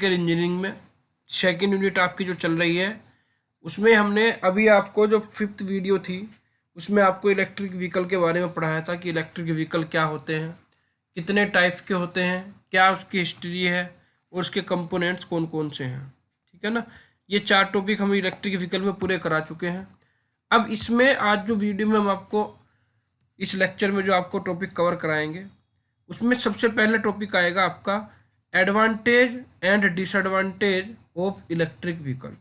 Engineering में second unit आपकी जो चल रही है उसमें हमने अभी आपको जो 5th वीडियो थी उसमें आपको इलेक्ट्रिक व्हीकल के बारे में पढ़ाया था कि इलेक्ट्रिक व्हीकल क्या होते हैं, कितने टाइप्स के होते हैं, क्या उसकी हिस्ट्री है और उसके कंपोनेंट्स कौन कौन से हैं। ठीक है ना। ये 4 टॉपिक हम इलेक्ट्रिक व्हीकल में पूरे करा चुके हैं। अब इसमें आज जो वीडियो में हम आपको इस लेक्चर में जो आपको टॉपिक कवर कराएंगे उसमें सबसे पहले टॉपिक आएगा आपका advantage and disadvantage of electric vehicle.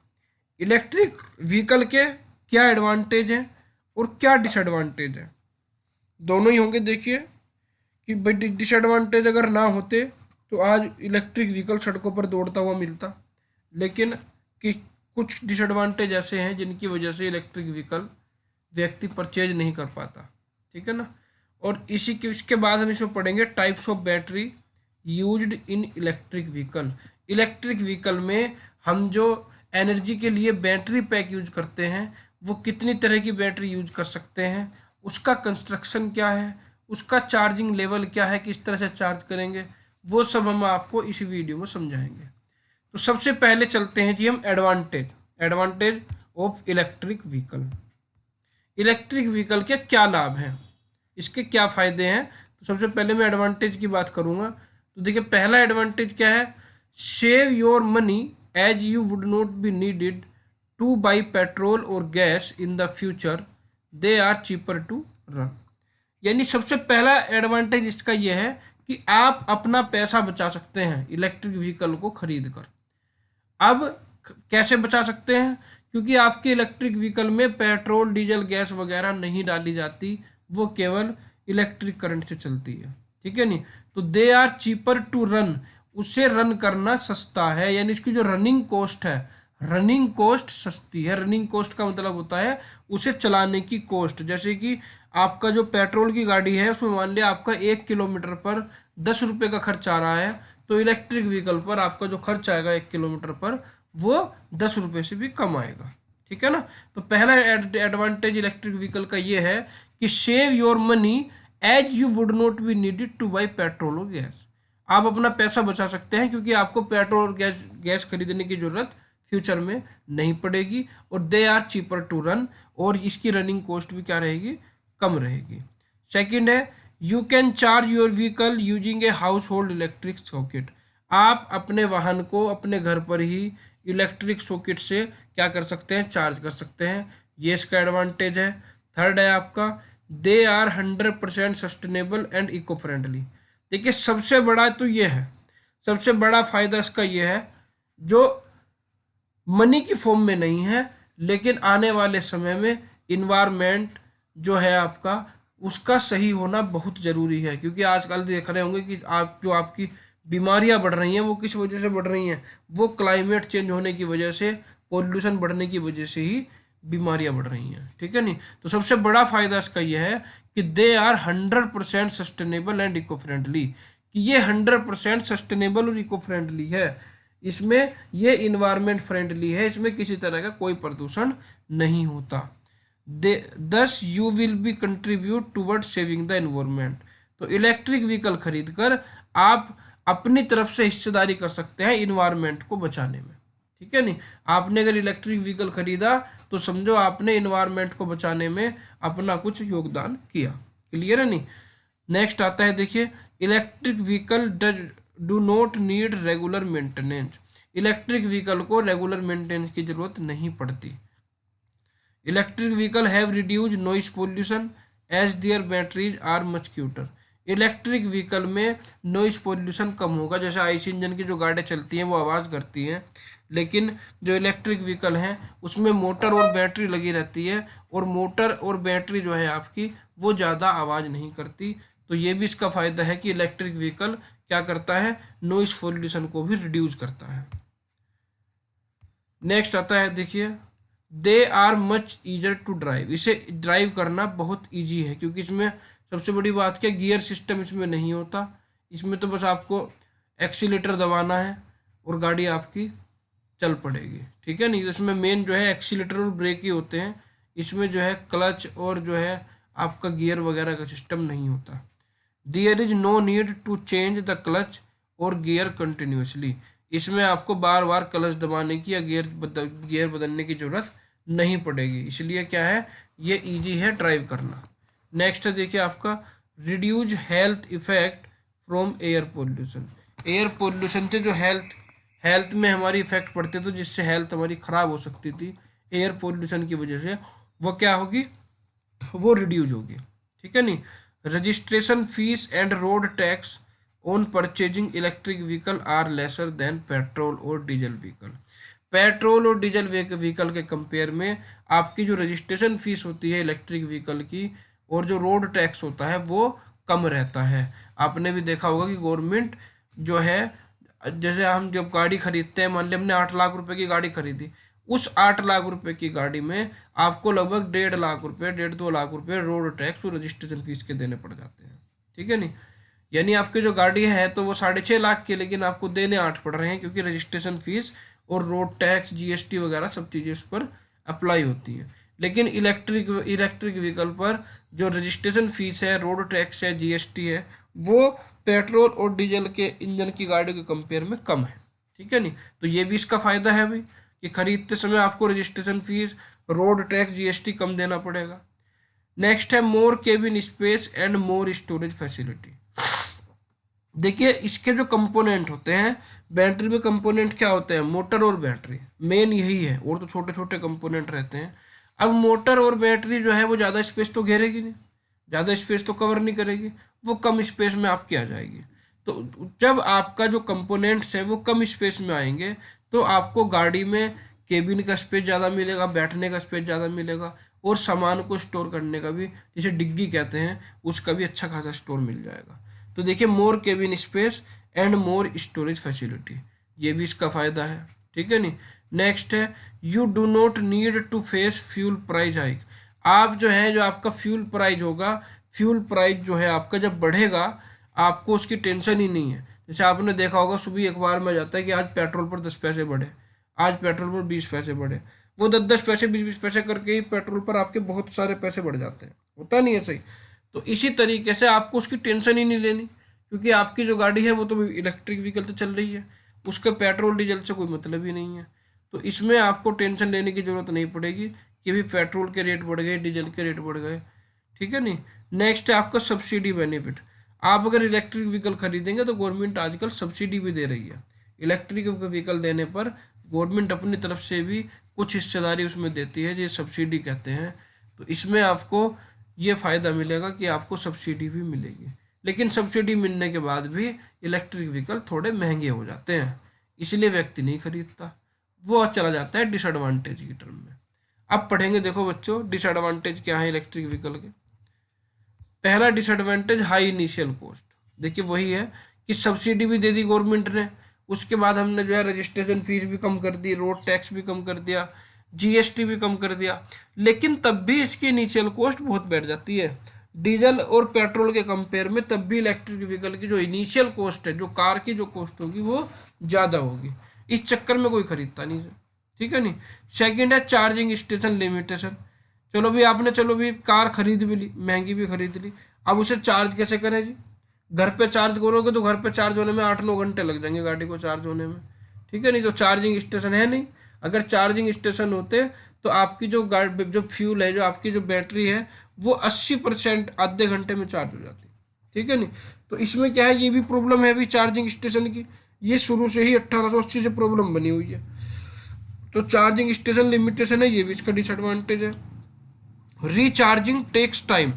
Electric vehicle के क्या एडवांटेज हैं और क्या डिसएडवांटेज हैं, दोनों ही होंगे। देखिए कि भाई डिसएडवांटेज अगर ना होते तो आज इलेक्ट्रिक व्हीकल सड़कों पर दौड़ता हुआ मिलता, लेकिन कि कुछ डिसएडवांटेज ऐसे हैं जिनकी वजह से इलेक्ट्रिक व्हीकल व्यक्ति परचेज नहीं कर पाता। ठीक है ना। और इसके बाद हम इसमें पढ़ेंगे types of battery used in electric vehicle. Electric vehicle में हम जो एनर्जी के लिए बैटरी पैक यूज करते हैं वो कितनी तरह की बैटरी यूज कर सकते हैं, उसका कंस्ट्रक्शन क्या है, उसका चार्जिंग लेवल क्या है, किस तरह से चार्ज करेंगे, वो सब हम आपको इसी वीडियो में समझाएंगे। तो सबसे पहले चलते हैं जी हम advantage of electric vehicle. Electric vehicle के क्या लाभ हैं, इसके क्या फ़ायदे हैं। तो सबसे पहले मैं एडवांटेज की बात करूँगा। तो देखिए पहला एडवांटेज क्या है, save your money as you would not be needed to buy petrol और gas in the future, they are cheaper to run. यानी सबसे पहला एडवांटेज इसका यह है कि आप अपना पैसा बचा सकते हैं इलेक्ट्रिक व्हीकल को खरीद कर। अब कैसे बचा सकते हैं, क्योंकि आपके इलेक्ट्रिक व्हीकल में पेट्रोल डीजल गैस वगैरह नहीं डाली जाती, वो केवल इलेक्ट्रिक करंट से चलती है। ठीक है नहीं। तो they are cheaper to run, उससे रन करना सस्ता है, यानी इसकी जो रनिंग कॉस्ट है, रनिंग कॉस्ट सस्ती है। रनिंग कॉस्ट का मतलब होता है उसे चलाने की कॉस्ट। जैसे कि आपका जो पेट्रोल की गाड़ी है उसमें मान लिया आपका 1 किलोमीटर पर 10 रुपये का खर्च आ रहा है, तो इलेक्ट्रिक व्हीकल पर आपका जो खर्च आएगा 1 किलोमीटर पर वो 10 रुपये से भी कम आएगा। ठीक है ना। तो पहला एडवांटेज इलेक्ट्रिक व्हीकल का ये है कि save your money as you would not be needed to buy petrol और गैस। आप अपना पैसा बचा सकते हैं क्योंकि आपको पेट्रोल और गैस खरीदने की जरूरत फ्यूचर में नहीं पड़ेगी, और they are cheaper to run, और इसकी रनिंग कॉस्ट भी क्या रहेगी, कम रहेगी। सेकंड है you can charge your vehicle using a house hold electric socket. आप अपने वाहन को अपने घर पर ही इलेक्ट्रिक सॉकेट से क्या कर सकते हैं, चार्ज कर सकते हैं। ये इसका एडवांटेज है। थर्ड है आपका they are 100% sustainable and eco friendly. देखिए सबसे बड़ा तो ये है, सबसे बड़ा फायदा इसका ये है जो मनी की फॉर्म में नहीं है, लेकिन आने वाले समय में इन्वायरमेंट जो है आपका उसका सही होना बहुत ज़रूरी है। क्योंकि आजकल देख रहे होंगे कि आप जो आपकी बीमारियां बढ़ रही हैं वो किस वजह से बढ़ रही हैं, वो क्लाइमेट चेंज होने की वजह से, पॉल्यूशन बढ़ने की वजह से ही बीमारियां बढ़ रही हैं। ठीक है नहीं। तो सबसे बड़ा फायदा इसका यह है कि they are 100% sustainable and eco friendly, कि ये 100% सस्टेनेबल और इको फ्रेंडली है, इसमें ये इन्वायरमेंट फ्रेंडली है, इसमें किसी तरह का कोई प्रदूषण नहीं होता। दस you will be contribute toward saving the environment. तो इलेक्ट्रिक व्हीकल खरीद कर आप अपनी तरफ से हिस्सेदारी कर सकते हैं इन्वायरमेंट को बचाने में। ठीक है नहीं। आपने अगर इलेक्ट्रिक व्हीकल खरीदा तो समझो आपने इन्वायरमेंट को बचाने में अपना कुछ योगदान किया। क्लियर है नहीं। नेक्स्ट आता है देखिए electric vehicle do not need regular maintenance. Electric vehicle को रेगुलर मेंटेनेंस की जरूरत नहीं पड़ती। Electric vehicle have reduce noise pollution as their batteries are much quieter. Electric vehicle में नॉइस पोल्यूशन कम होगा। जैसे आईसी इंजन की जो गाड़ियाँ चलती हैं वो आवाज़ करती हैं, लेकिन जो इलेक्ट्रिक व्हीकल हैं उसमें मोटर और बैटरी लगी रहती है, और मोटर और बैटरी जो है आपकी वो ज़्यादा आवाज़ नहीं करती। तो ये भी इसका फ़ायदा है कि इलेक्ट्रिक व्हीकल क्या करता है, नॉइस पोल्यूशन को भी रिड्यूस करता है। नेक्स्ट आता है देखिए they are much easier to drive. इसे ड्राइव करना बहुत ईजी है, क्योंकि इसमें सबसे बड़ी बात क्या, गियर सिस्टम इसमें नहीं होता। इसमें तो बस आपको एक्सीलेटर दबाना है और गाड़ी आपकी चल पड़ेगी। ठीक है नहीं। इसमें मेन जो है एक्सीलेटर और ब्रेक ही होते हैं, इसमें जो है क्लच और जो है आपका गियर वगैरह का सिस्टम नहीं होता। There is no need to change the clutch और गियर कंटिन्यूसली। इसमें आपको बार बार क्लच दबाने की या गियर बदलने की ज़रूरत नहीं पड़ेगी, इसलिए क्या है, ये इजी है ड्राइव करना। नेक्स्ट है देखिए आपका reduce health effect from air pollution. Air pollution से जो हेल्थ में हमारी इफेक्ट पड़ते तो जिससे हेल्थ हमारी ख़राब हो सकती थी एयर पोल्यूशन की वजह से, वो क्या होगी, वो रिड्यूज होगी। ठीक है नहीं। Registration fees and road tax on purchasing electric vehicle are lesser than petrol और डीजल व्हीकल। पेट्रोल और डीजल व्हीकल के कंपेयर में आपकी जो रजिस्ट्रेशन फीस होती है इलेक्ट्रिक व्हीकल की और जो रोड टैक्स होता है वो कम रहता है। आपने भी देखा होगा कि गवर्नमेंट जो है, जैसे हम जब गाड़ी खरीदते हैं, मान लिया हमने 8 लाख रुपए की गाड़ी खरीदी, उस 8 लाख रुपए की गाड़ी में आपको लगभग 1.5 लाख रुपए, 1.5 2 लाख रुपए रोड टैक्स और रजिस्ट्रेशन फीस के देने पड़ जाते हैं। ठीक है नहीं। यानी आपकी जो गाड़ी है तो वो 6.5 लाख की, लेकिन आपको देने 8 पड़ रहे हैं, क्योंकि रजिस्ट्रेशन फीस और रोड टैक्स, जीएसटी वगैरह सब चीज़ें उस पर अप्लाई होती हैं। लेकिन इलेक्ट्रिक व्हीकल पर जो रजिस्ट्रेशन फीस है, रोड टैक्स है, जीएसटी है, वो पेट्रोल और डीजल के इंजन की गाड़ी के कंपेयर में कम है। ठीक है नहीं। तो ये भी इसका फ़ायदा है भाई कि खरीदते समय आपको registration fees, road tax, GST कम देना पड़ेगा। नेक्स्ट है more cabin space and more storage facility. देखिए इसके जो कंपोनेंट होते हैं, बैटरी में कंपोनेंट क्या होते हैं, मोटर और बैटरी, मेन यही है, और तो छोटे छोटे कंपोनेंट रहते हैं। अब मोटर और बैटरी जो है वो ज़्यादा स्पेस तो घेरेगी नहीं, ज़्यादा स्पेस तो कवर नहीं करेगी, वो कम स्पेस में आपकी आ जाएगी। तो जब आपका जो कंपोनेंट्स है वो कम स्पेस में आएंगे तो आपको गाड़ी में केबिन का स्पेस ज़्यादा मिलेगा, बैठने का स्पेस ज़्यादा मिलेगा, और सामान को स्टोर करने का भी, जिसे डिग्गी कहते हैं, उसका भी अच्छा खासा स्टोर मिल जाएगा। तो देखिए more cabin space and more storage facility, ये भी इसका फ़ायदा है। ठीक है नहीं। नेक्स्ट है you do not need to face fuel price hike. आप जो है, जो आपका फ्यूल प्राइस होगा, फ्यूल प्राइस जो है आपका जब बढ़ेगा आपको उसकी टेंशन ही नहीं है। जैसे आपने देखा होगा सुबह अखबार में जाता है कि आज पेट्रोल पर 10 पैसे बढ़े, आज पेट्रोल पर 20 पैसे बढ़े, वो 10 10 पैसे 20 20 पैसे करके ही पेट्रोल पर आपके बहुत सारे पैसे बढ़ जाते हैं, होता नहीं है सही। तो इसी तरीके से आपको उसकी टेंशन ही नहीं लेनी, क्योंकि आपकी जो गाड़ी है वो तो इलेक्ट्रिक व्हीकल तो चल रही है, उसके पेट्रोल डीजल से कोई मतलब ही नहीं है। तो इसमें आपको टेंशन लेने की ज़रूरत नहीं पड़ेगी कि भी पेट्रोल के रेट बढ़ गए, डीजल के रेट बढ़ गए। ठीक है नहीं। नेक्स्ट है आपका सब्सिडी बेनिफिट। आप अगर इलेक्ट्रिक व्हीकल खरीदेंगे तो गवर्नमेंट आजकल सब्सिडी भी दे रही है। इलेक्ट्रिक व्हीकल देने पर गवर्नमेंट अपनी तरफ से भी कुछ हिस्सेदारी उसमें देती है, जो सब्सिडी कहते हैं। तो इसमें आपको ये फ़ायदा मिलेगा कि आपको सब्सिडी भी मिलेगी, लेकिन सब्सिडी मिलने के बाद भी इलेक्ट्रिक व्हीकल थोड़े महंगे हो जाते हैं, इसलिए व्यक्ति नहीं खरीदता, वो चला जाता है डिसएडवांटेज की टर्म में। अब पढ़ेंगे, देखो बच्चों डिसएडवांटेज क्या है इलेक्ट्रिक व्हीकल के। पहला डिसएडवांटेज हाई इनिशियल कॉस्ट। देखिए वही है कि सब्सिडी भी दे दी गवर्नमेंट ने, उसके बाद हमने जो है रजिस्ट्रेशन फीस भी कम कर दी, रोड टैक्स भी कम कर दिया, जीएसटी भी कम कर दिया, लेकिन तब भी इसकी इनिशियल कॉस्ट बहुत बढ़ जाती है डीजल और पेट्रोल के कंपेयर में। तब भी इलेक्ट्रिक व्हीकल की जो इनिशियल कॉस्ट है, जो कार की जो कॉस्ट होगी, वो ज़्यादा होगी। इस चक्कर में कोई खरीदता नहीं है। ठीक है नहीं। सेकंड है चार्जिंग स्टेशन लिमिटेशन। चलो भी आपने, चलो भी कार खरीद भी ली, महंगी भी खरीद ली, अब उसे चार्ज कैसे करें जी। घर पे चार्ज करोगे तो घर पे चार्ज होने में 8 9 घंटे लग जाएंगे गाड़ी को चार्ज होने में। ठीक है नहीं। तो चार्जिंग स्टेशन है नहीं। अगर चार्जिंग स्टेशन होते तो आपकी जो गाड़ी, जो फ्यूल है, जो आपकी जो बैटरी है, वो 80% आधे घंटे में चार्ज हो जाती। ठीक है नहीं। तो इसमें क्या है, ये भी प्रॉब्लम है अभी चार्जिंग स्टेशन की, ये शुरू से ही 1880 से प्रॉब्लम बनी हुई है। तो चार्जिंग स्टेशन लिमिटेशन है, ये भी इसका डिसएडवांटेज है। Recharging takes time.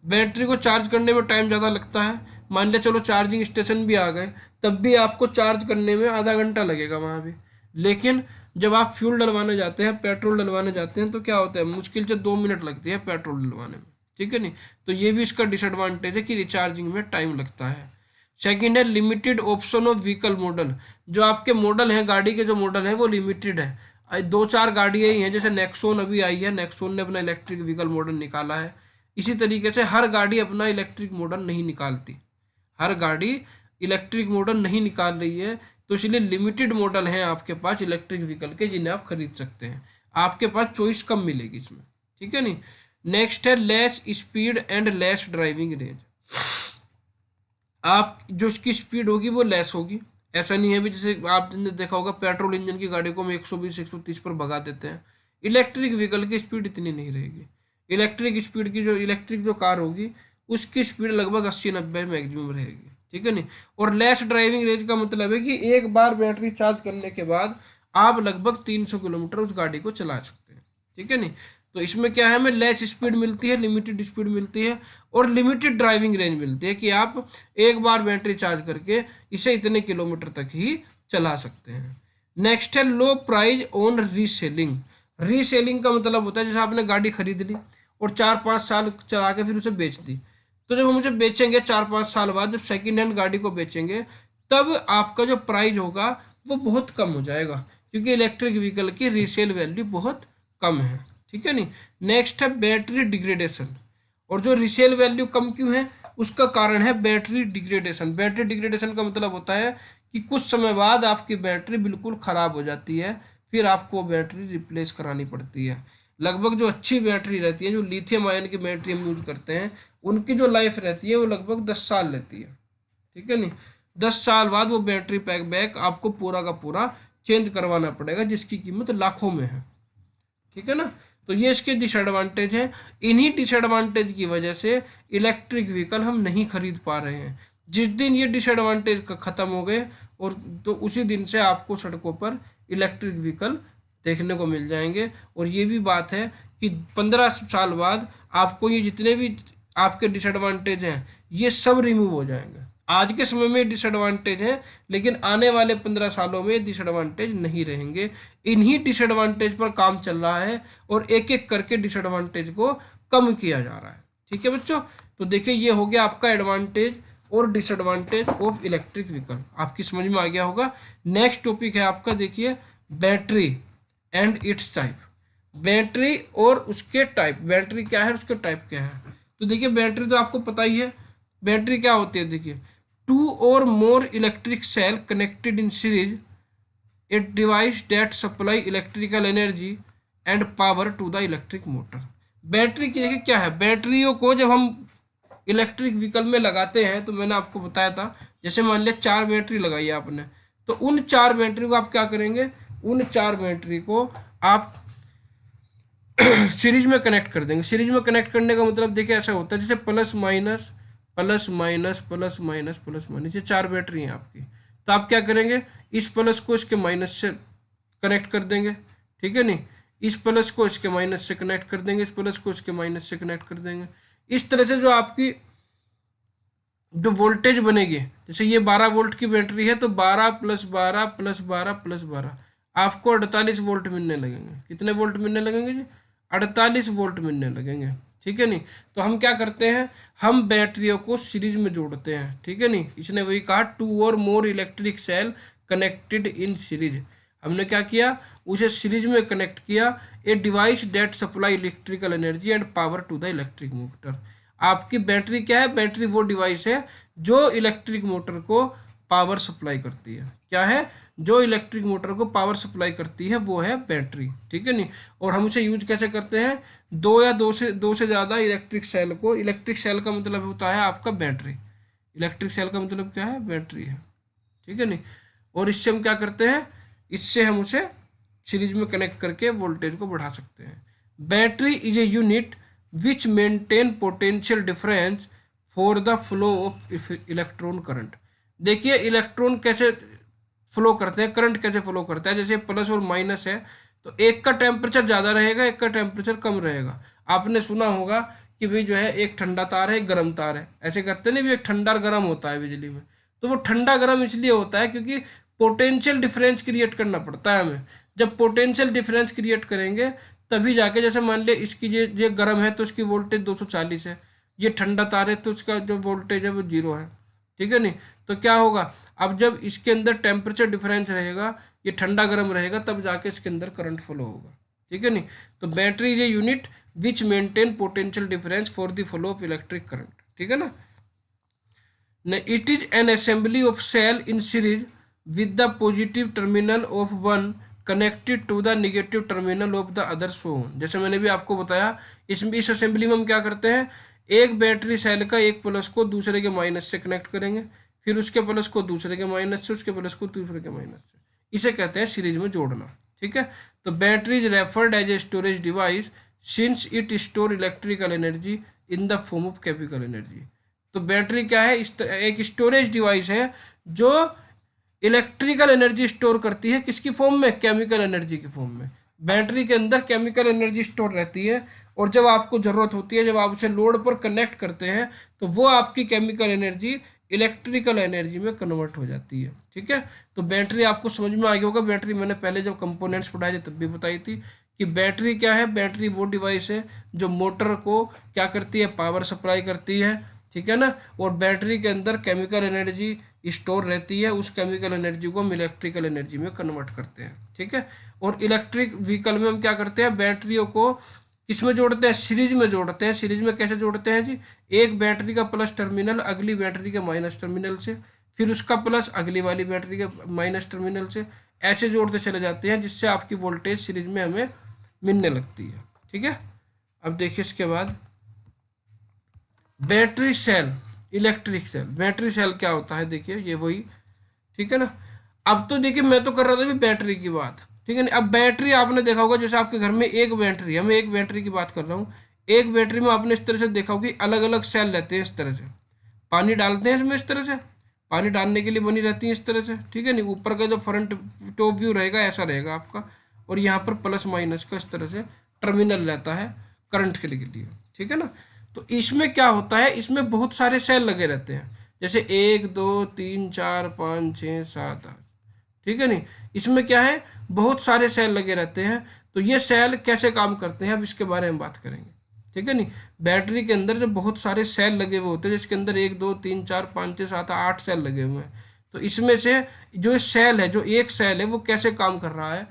बैटरी को चार्ज करने में टाइम ज़्यादा लगता है। मान लिया चलो चार्जिंग स्टेशन भी आ गए, तब भी आपको चार्ज करने में आधा घंटा लगेगा वहाँ भी। लेकिन जब आप फ्यूल डलवाने जाते हैं, पेट्रोल डलवाने जाते हैं, तो क्या होता है, मुश्किल से 2 मिनट लगती है पेट्रोल डलवाने में। ठीक है नहीं। तो ये भी इसका डिसएडवांटेज है कि रिचार्जिंग में टाइम लगता है। सेकेंड है limited option of vehicle model. जो आपके मॉडल हैं, गाड़ी के जो मॉडल हैं वो लिमिटेड है। 2 4 गाड़ियाँ ही हैं, जैसे नेक्सॉन अभी आई है, नेक्सॉन ने अपना इलेक्ट्रिक व्हीकल मॉडल निकाला है। इसी तरीके से हर गाड़ी अपना इलेक्ट्रिक मॉडल नहीं निकालती, हर गाड़ी इलेक्ट्रिक मॉडल नहीं निकाल रही है, तो इसलिए लिमिटेड मॉडल हैं आपके पास इलेक्ट्रिक व्हीकल के, जिन्हें आप खरीद सकते हैं। आपके पास चॉइस कम मिलेगी इसमें। ठीक है नहीं। नेक्स्ट है less speed and less driving range. आप जो इसकी स्पीड होगी वो लेस होगी, ऐसा नहीं है भी जैसे आपने देखा होगा पेट्रोल इंजन की गाड़ी को हम 120 130 पर भगा देते हैं। इलेक्ट्रिक व्हीकल की स्पीड इतनी नहीं रहेगी। इलेक्ट्रिक जो कार होगी उसकी स्पीड लगभग 80-90 मैक्सिमम रहेगी, ठीक है नहीं। और लेस ड्राइविंग रेंज का मतलब है कि एक बार बैटरी चार्ज करने के बाद आप लगभग 300 किलोमीटर उस गाड़ी को चला सकते हैं, ठीक है नहीं। तो इसमें क्या है, हमें लेस स्पीड मिलती है, लिमिटेड स्पीड मिलती है और लिमिटेड ड्राइविंग रेंज मिलती है कि आप एक बार बैटरी चार्ज करके इसे इतने किलोमीटर तक ही चला सकते हैं। नेक्स्ट है लो प्राइस ऑन रीसेलिंग। रीसेलिंग का मतलब होता है जैसे आपने गाड़ी खरीद ली और 4-5 साल चला के फिर उसे बेच दी, तो जब हम उसे बेचेंगे 4-5 साल बाद, जब सेकेंड हैंड गाड़ी को बेचेंगे, तब आपका जो प्राइस होगा वो बहुत कम हो जाएगा, क्योंकि इलेक्ट्रिक व्हीकल की रीसेल वैल्यू बहुत कम है, ठीक है नहीं। नेक्स्ट है बैटरी डिग्रेडेशन। और जो रीसेल वैल्यू कम क्यों है, उसका कारण है बैटरी डिग्रेडेशन। बैटरी डिग्रेडेशन का मतलब होता है कि कुछ समय बाद आपकी बैटरी बिल्कुल ख़राब हो जाती है, फिर आपको बैटरी रिप्लेस करानी पड़ती है। लगभग जो अच्छी बैटरी रहती है, जो लिथियम आयन की बैटरी हम यूज करते हैं, उनकी जो लाइफ रहती है वो लगभग 10 साल रहती है, ठीक है नहीं। 10 साल बाद वो बैटरी पैक बैक आपको पूरा का पूरा चेंज करवाना पड़ेगा, जिसकी कीमत लाखों में है, ठीक है ना। तो ये इसके डिसएडवांटेज हैं। इन्हीं डिसएडवांटेज की वजह से इलेक्ट्रिक व्हीकल हम नहीं खरीद पा रहे हैं। जिस दिन ये डिसएडवांटेज ख़त्म हो गए और तो उसी दिन से आपको सड़कों पर इलेक्ट्रिक व्हीकल देखने को मिल जाएंगे। और ये भी बात है कि 15 साल बाद आपको ये जितने भी आपके डिसएडवांटेज हैं ये सब रिमूव हो जाएंगे। आज के समय में डिसएडवांटेज है, लेकिन आने वाले 15 सालों में डिसएडवांटेज नहीं रहेंगे। इन्हीं डिसएडवांटेज पर काम चल रहा है और एक एक करके डिसएडवांटेज को कम किया जा रहा है, ठीक है बच्चों। तो देखिए ये हो गया आपका एडवांटेज और डिसएडवांटेज ऑफ इलेक्ट्रिक व्हीकल, आपकी समझ में आ गया होगा। नेक्स्ट टॉपिक है आपका, देखिए battery and it's type. Battery और उसके टाइप, बैटरी क्या है उसके टाइप क्या है। तो देखिए बैटरी तो आपको पता ही है, बैटरी क्या होती है। देखिए, 2 or more electric cell connected in series, a device that supply electrical energy and power to the electric motor। Battery की देखिए क्या है, बैटरियों को जब हम इलेक्ट्रिक व्हीकल में लगाते हैं तो मैंने आपको बताया था, जैसे मान लिया 4 बैटरी लगाई है आपने, तो उन 4 बैटरी को आप क्या करेंगे, उन 4 बैटरी को आप सीरीज में कनेक्ट कर देंगे। सीरीज में कनेक्ट करने का मतलब देखिए ऐसा होता है जैसे plus minus plus minus plus minus plus minus, ये 4 बैटरी हैं आपकी। तो आप क्या करेंगे, इस प्लस को इसके माइनस से कनेक्ट कर देंगे, ठीक है नहीं। इस प्लस को इसके माइनस से कनेक्ट कर देंगे, इस प्लस को इसके माइनस से कनेक्ट कर देंगे। इस तरह से जो आपकी जो वोल्टेज बनेगी, जैसे ये 12 वोल्ट की बैटरी है तो 12 + 12 + 12 + 12 आपको 48 वोल्ट मिलने लगेंगे। कितने वोल्ट मिलने लगेंगे जी, 48 वोल्ट मिलने लगेंगे, ठीक है नहीं। तो हम क्या करते हैं, हम बैटरियों को सीरीज में जोड़ते हैं, ठीक है नहीं। इसने वही कहा 2 or more electric cell connected in series. हमने क्या किया, उसे सीरीज में कनेक्ट किया। A device that supply electrical energy and power to the electric motor. आपकी बैटरी क्या है, बैटरी वो डिवाइस है जो इलेक्ट्रिक मोटर को पावर सप्लाई करती है। क्या है, जो इलेक्ट्रिक मोटर को पावर सप्लाई करती है वो है बैटरी, ठीक है नहीं। और हम उसे यूज कैसे करते हैं, दो से ज़्यादा इलेक्ट्रिक सेल को, इलेक्ट्रिक सेल का मतलब होता है आपका बैटरी, इलेक्ट्रिक सेल का मतलब क्या है, बैटरी है, ठीक है नहीं। और इससे हम क्या करते हैं, इससे हम उसे सीरीज में कनेक्ट करके वोल्टेज को बढ़ा सकते हैं। Battery is a unit which maintain potential difference for the flow of electron current. देखिए इलेक्ट्रॉन कैसे फ्लो करते हैं, करंट कैसे फ्लो करता है। जैसे प्लस और माइनस है तो एक का टेम्परेचर ज़्यादा रहेगा, एक का टेम्परेचर कम रहेगा। आपने सुना होगा कि भाई जो है एक ठंडा तार है एक गर्म तार है, ऐसे कहते नहीं भी एक ठंडा और गर्म होता है बिजली में। तो वो ठंडा गर्म इसलिए होता है क्योंकि पोटेंशियल डिफरेंस क्रिएट करना पड़ता है हमें। जब पोटेंशियल डिफरेंस क्रिएट करेंगे तभी जाके, जैसे मान लिया इसकी ये गर्म है तो इसकी वोल्टेज 240 है, ये ठंडा तार है तो उसका जो वोल्टेज है वो 0 है, ठीक है नहीं। तो क्या होगा, अब जब इसके अंदर टेम्परेचर डिफरेंस रहेगा, ये ठंडा गर्म रहेगा, तब जाके इसके अंदर करंट फ्लो होगा, ठीक है नहीं। तो battery is a unit which maintain potential difference for the flow of electric current, ठीक है ना। It is an assembly of cell in series with the positive terminal of one connected to the negative terminal of the other so. जैसे मैंने भी आपको बताया, इस assembly में हम क्या करते हैं, एक बैटरी सेल का एक प्लस को दूसरे के माइनस से कनेक्ट करेंगे, फिर उसके प्लस को दूसरे के माइनस से, उसके प्लस को दूसरे के माइनस से, इसे कहते हैं सीरीज में जोड़ना। ठीक है, तो battery is referred as a storage device since it store electrical energy in the form of chemical energy. तो बैटरी क्या है, एक स्टोरेज डिवाइस है जो इलेक्ट्रिकल एनर्जी स्टोर करती है, किसकी फॉर्म में, केमिकल एनर्जी की फॉर्म में। बैटरी के अंदर केमिकल एनर्जी स्टोर रहती है, और जब आपको ज़रूरत होती है, जब आप उसे लोड पर कनेक्ट करते हैं, तो वो आपकी केमिकल एनर्जी इलेक्ट्रिकल एनर्जी में कन्वर्ट हो जाती है। ठीक है, तो बैटरी आपको समझ में आ गया होगा। बैटरी मैंने पहले जब कंपोनेंट्स पढ़ाए थे तब भी बताई थी कि बैटरी क्या है। बैटरी वो डिवाइस है जो मोटर को क्या करती है, पावर सप्लाई करती है। ठीक है ना, और बैटरी के अंदर केमिकल एनर्जी स्टोर रहती है, उस केमिकल एनर्जी को हम इलेक्ट्रिकल एनर्जी में कन्वर्ट करते हैं। ठीक है, और इलेक्ट्रिक व्हीकल में हम क्या करते हैं, बैटरियों को किस में जोड़ते हैं, सीरीज में जोड़ते हैं। सीरीज में कैसे जोड़ते हैं जी, एक बैटरी का प्लस टर्मिनल अगली बैटरी के माइनस टर्मिनल से, फिर उसका प्लस अगली वाली बैटरी के माइनस टर्मिनल से, ऐसे जोड़ते चले जाते हैं जिससे आपकी वोल्टेज सीरीज में हमें मिलने लगती है। ठीक है, अब देखिए इसके बाद battery cell, electric cell. Battery cell क्या होता है, देखिए ये वही। ठीक है ना, अब तो देखिए मैं तो कर रहा था भी बैटरी की बात। ठीक है ना, अब बैटरी आपने देखा होगा, जैसे आपके घर में एक बैटरी है, मैं एक बैटरी की बात कर रहा हूँ। एक बैटरी में आपने इस तरह से देखा होगा कि अलग अलग सेल रहते हैं, इस तरह से पानी डालते हैं इसमें, इस तरह से पानी डालने के लिए बनी रहती है, इस तरह से। ठीक है नहीं, ऊपर का जो फ्रंट टॉप व्यू रहेगा ऐसा रहेगा आपका, और यहाँ पर प्लस माइनस का इस तरह से टर्मिनल रहता है करंट के लिए। ठीक है ना, तो इसमें क्या होता है, इसमें बहुत सारे सेल लगे रहते हैं, जैसे 1 2 3 4 5 6 7 8। ठीक है नहीं, इसमें क्या है, बहुत सारे सेल लगे रहते हैं। तो ये सेल कैसे काम करते हैं, अब इसके बारे में बात करेंगे। ठीक है नहीं, बैटरी के अंदर जो बहुत सारे सेल लगे हुए होते हैं, जिसके अंदर 1 2 3 4 5 6 7 8 सेल लगे हुए हैं। तो इसमें से जो सेल है, जो एक सेल है, वो कैसे काम कर रहा है,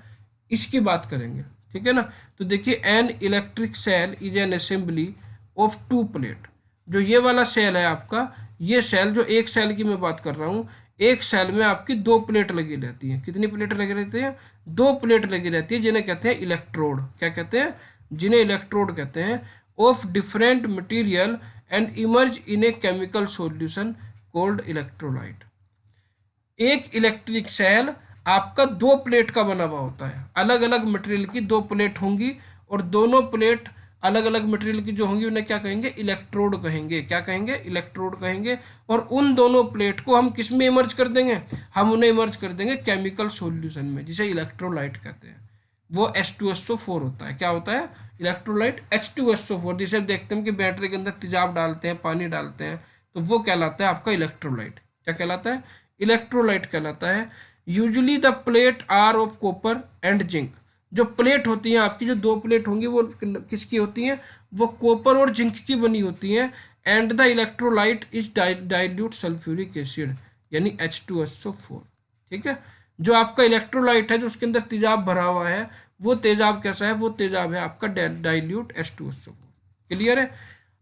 इसकी बात करेंगे। ठीक है ना, तो देखिए an electric cell is an assembly of 2 plate. जो ये वाला सेल है आपका, ये सेल, जो एक सेल की मैं बात कर रहा हूँ, एक सेल में आपकी 2 प्लेट लगी रहती हैं। कितनी प्लेट लगी रहती हैं, 2 प्लेट लगी रहती है, जिन्हें कहते हैं इलेक्ट्रोड। क्या कहते हैं, जिन्हें इलेक्ट्रोड कहते हैं। Of different material and emerge in a chemical solution called electrolyte. एक इलेक्ट्रिक सेल आपका 2 प्लेट का बना हुआ होता है, अलग अलग मटेरियल की 2 प्लेट होंगी, और दोनों प्लेट अलग अलग मटेरियल की जो होंगी उन्हें क्या कहेंगे, इलेक्ट्रोड कहेंगे। क्या कहेंगे, इलेक्ट्रोड कहेंगे। और उन दोनों प्लेट को हम किस में इमर्ज कर देंगे, हम उन्हें इमर्ज कर देंगे केमिकल सॉल्यूशन में, जिसे इलेक्ट्रोलाइट कहते हैं। वो H2SO4 होता है। क्या होता है, इलेक्ट्रोलाइट H2SO4, जिसे देखते हैं कि बैटरी के अंदर तेजाब डालते हैं, पानी डालते हैं, तो वो कहलाता है आपका इलेक्ट्रोलाइट। क्या कहलाता है, इलेक्ट्रोलाइट कहलाता है। Usually the plate are of copper and zinc. जो प्लेट होती हैं आपकी, जो 2 प्लेट होंगी, वो किसकी होती हैं, वो कॉपर और जिंक की बनी होती हैं। And the electrolyte is dilute sulphuric acid, यानी H2SO4। ठीक है, जो आपका इलेक्ट्रोलाइट है, जो उसके अंदर तेजाब भरा हुआ है, वो तेजाब कैसा है, वो तेजाब है आपका डाइल्यूट H2SO4। क्लियर है।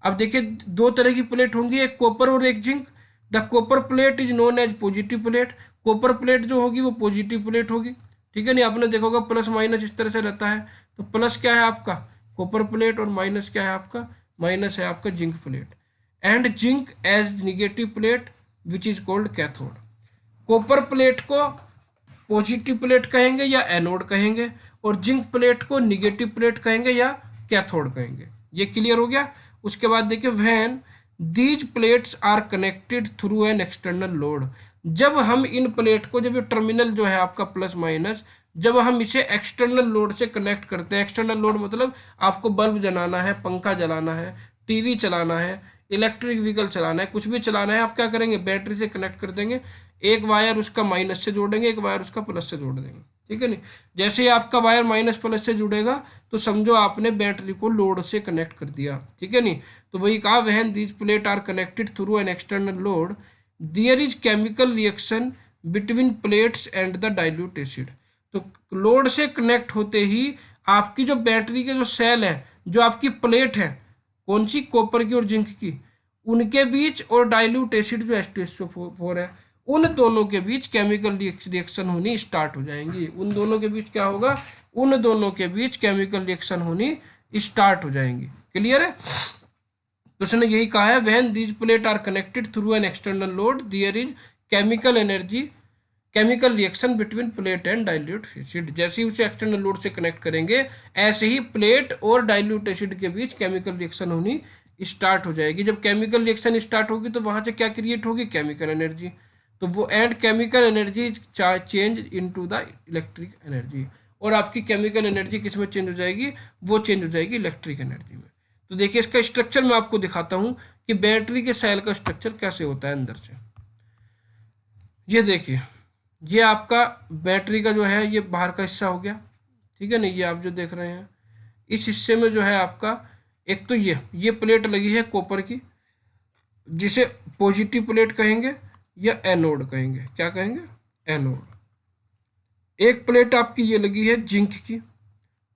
अब देखिए 2 तरह की प्लेट होंगी, एक कॉपर और एक zinc. The copper plate is known as positive plate. Copper plate जो होगी वो पॉजिटिव प्लेट होगी। ठीक है नहीं, आपने देखा होगा प्लस माइनस इस तरह से रहता है। तो प्लस क्या है आपका, कॉपर प्लेट, और माइनस क्या है आपका, माइनस है आपका zinc plate. And zinc as negative plate which is called cathode. Copper plate को पॉजिटिव प्लेट कहेंगे या एनोड कहेंगे, और जिंक प्लेट को निगेटिव प्लेट कहेंगे या कैथोड कहेंगे। ये क्लियर हो गया। उसके बाद देखिए when these plates are connected through an external load. जब हम इन प्लेट को, जब ये टर्मिनल जो है आपका प्लस माइनस, जब हम इसे एक्सटर्नल लोड से कनेक्ट करते हैं, एक्सटर्नल लोड मतलब आपको बल्ब जलाना है, पंखा जलाना है, टीवी चलाना है, इलेक्ट्रिक व्हीकल चलाना है, कुछ भी चलाना है, आप क्या करेंगे, बैटरी से कनेक्ट कर देंगे। एक वायर उसका माइनस से जोड़ेंगे, एक वायर उसका प्लस से जोड़ देंगे। ठीक है नहीं, जैसे ही आपका वायर माइनस प्लस से जुड़ेगा तो समझो आपने बैटरी को लोड से कनेक्ट कर दिया। ठीक है नहीं, तो वही कहा, when these plate are connected through an external load there is chemical reaction between plates and the dilute acid. तो लोड से कनेक्ट होते ही आपकी जो बैटरी के जो सेल है, जो आपकी प्लेट है, कौन सी, कॉपर की और जिंक की, उनके बीच, और डाइल्यूट एसिड जो H2SO4 है, उन दोनों के बीच केमिकल रिएक्शन होनी स्टार्ट हो जाएंगी। उन दोनों के बीच क्या होगा, उन दोनों के बीच केमिकल रिएक्शन होनी स्टार्ट हो जाएंगी। क्लियर है। तो उसने यही कहा है, when these plate are connected through an external load there is chemical reaction between plate and dilute acid. जैसे ही उसे एक्सटर्नल लोड से कनेक्ट करेंगे, ऐसे ही प्लेट और डाइल्यूट एसिड के बीच केमिकल रिएक्शन होनी स्टार्ट हो जाएगी। जब केमिकल रिएक्शन स्टार्ट होगी तो वहां से क्या क्रिएट होगी, केमिकल एनर्जी। तो वो and chemical energy change into the electric energy, और आपकी केमिकल एनर्जी किस में चेंज हो जाएगी, वो चेंज हो जाएगी इलेक्ट्रिक एनर्जी में। तो देखिए इसका स्ट्रक्चर मैं आपको दिखाता हूं कि बैटरी के सेल का स्ट्रक्चर कैसे होता है अंदर से। ये देखिए, ये आपका बैटरी का जो है ये बाहर का हिस्सा हो गया, ठीक है ना। ये आप जो देख रहे हैं, इस हिस्से में जो है आपका एक तो ये प्लेट लगी है कॉपर की, जिसे पॉजिटिव प्लेट कहेंगे या एनोड कहेंगे। क्या कहेंगे, एनोड। एक प्लेट आपकी ये लगी है जिंक की,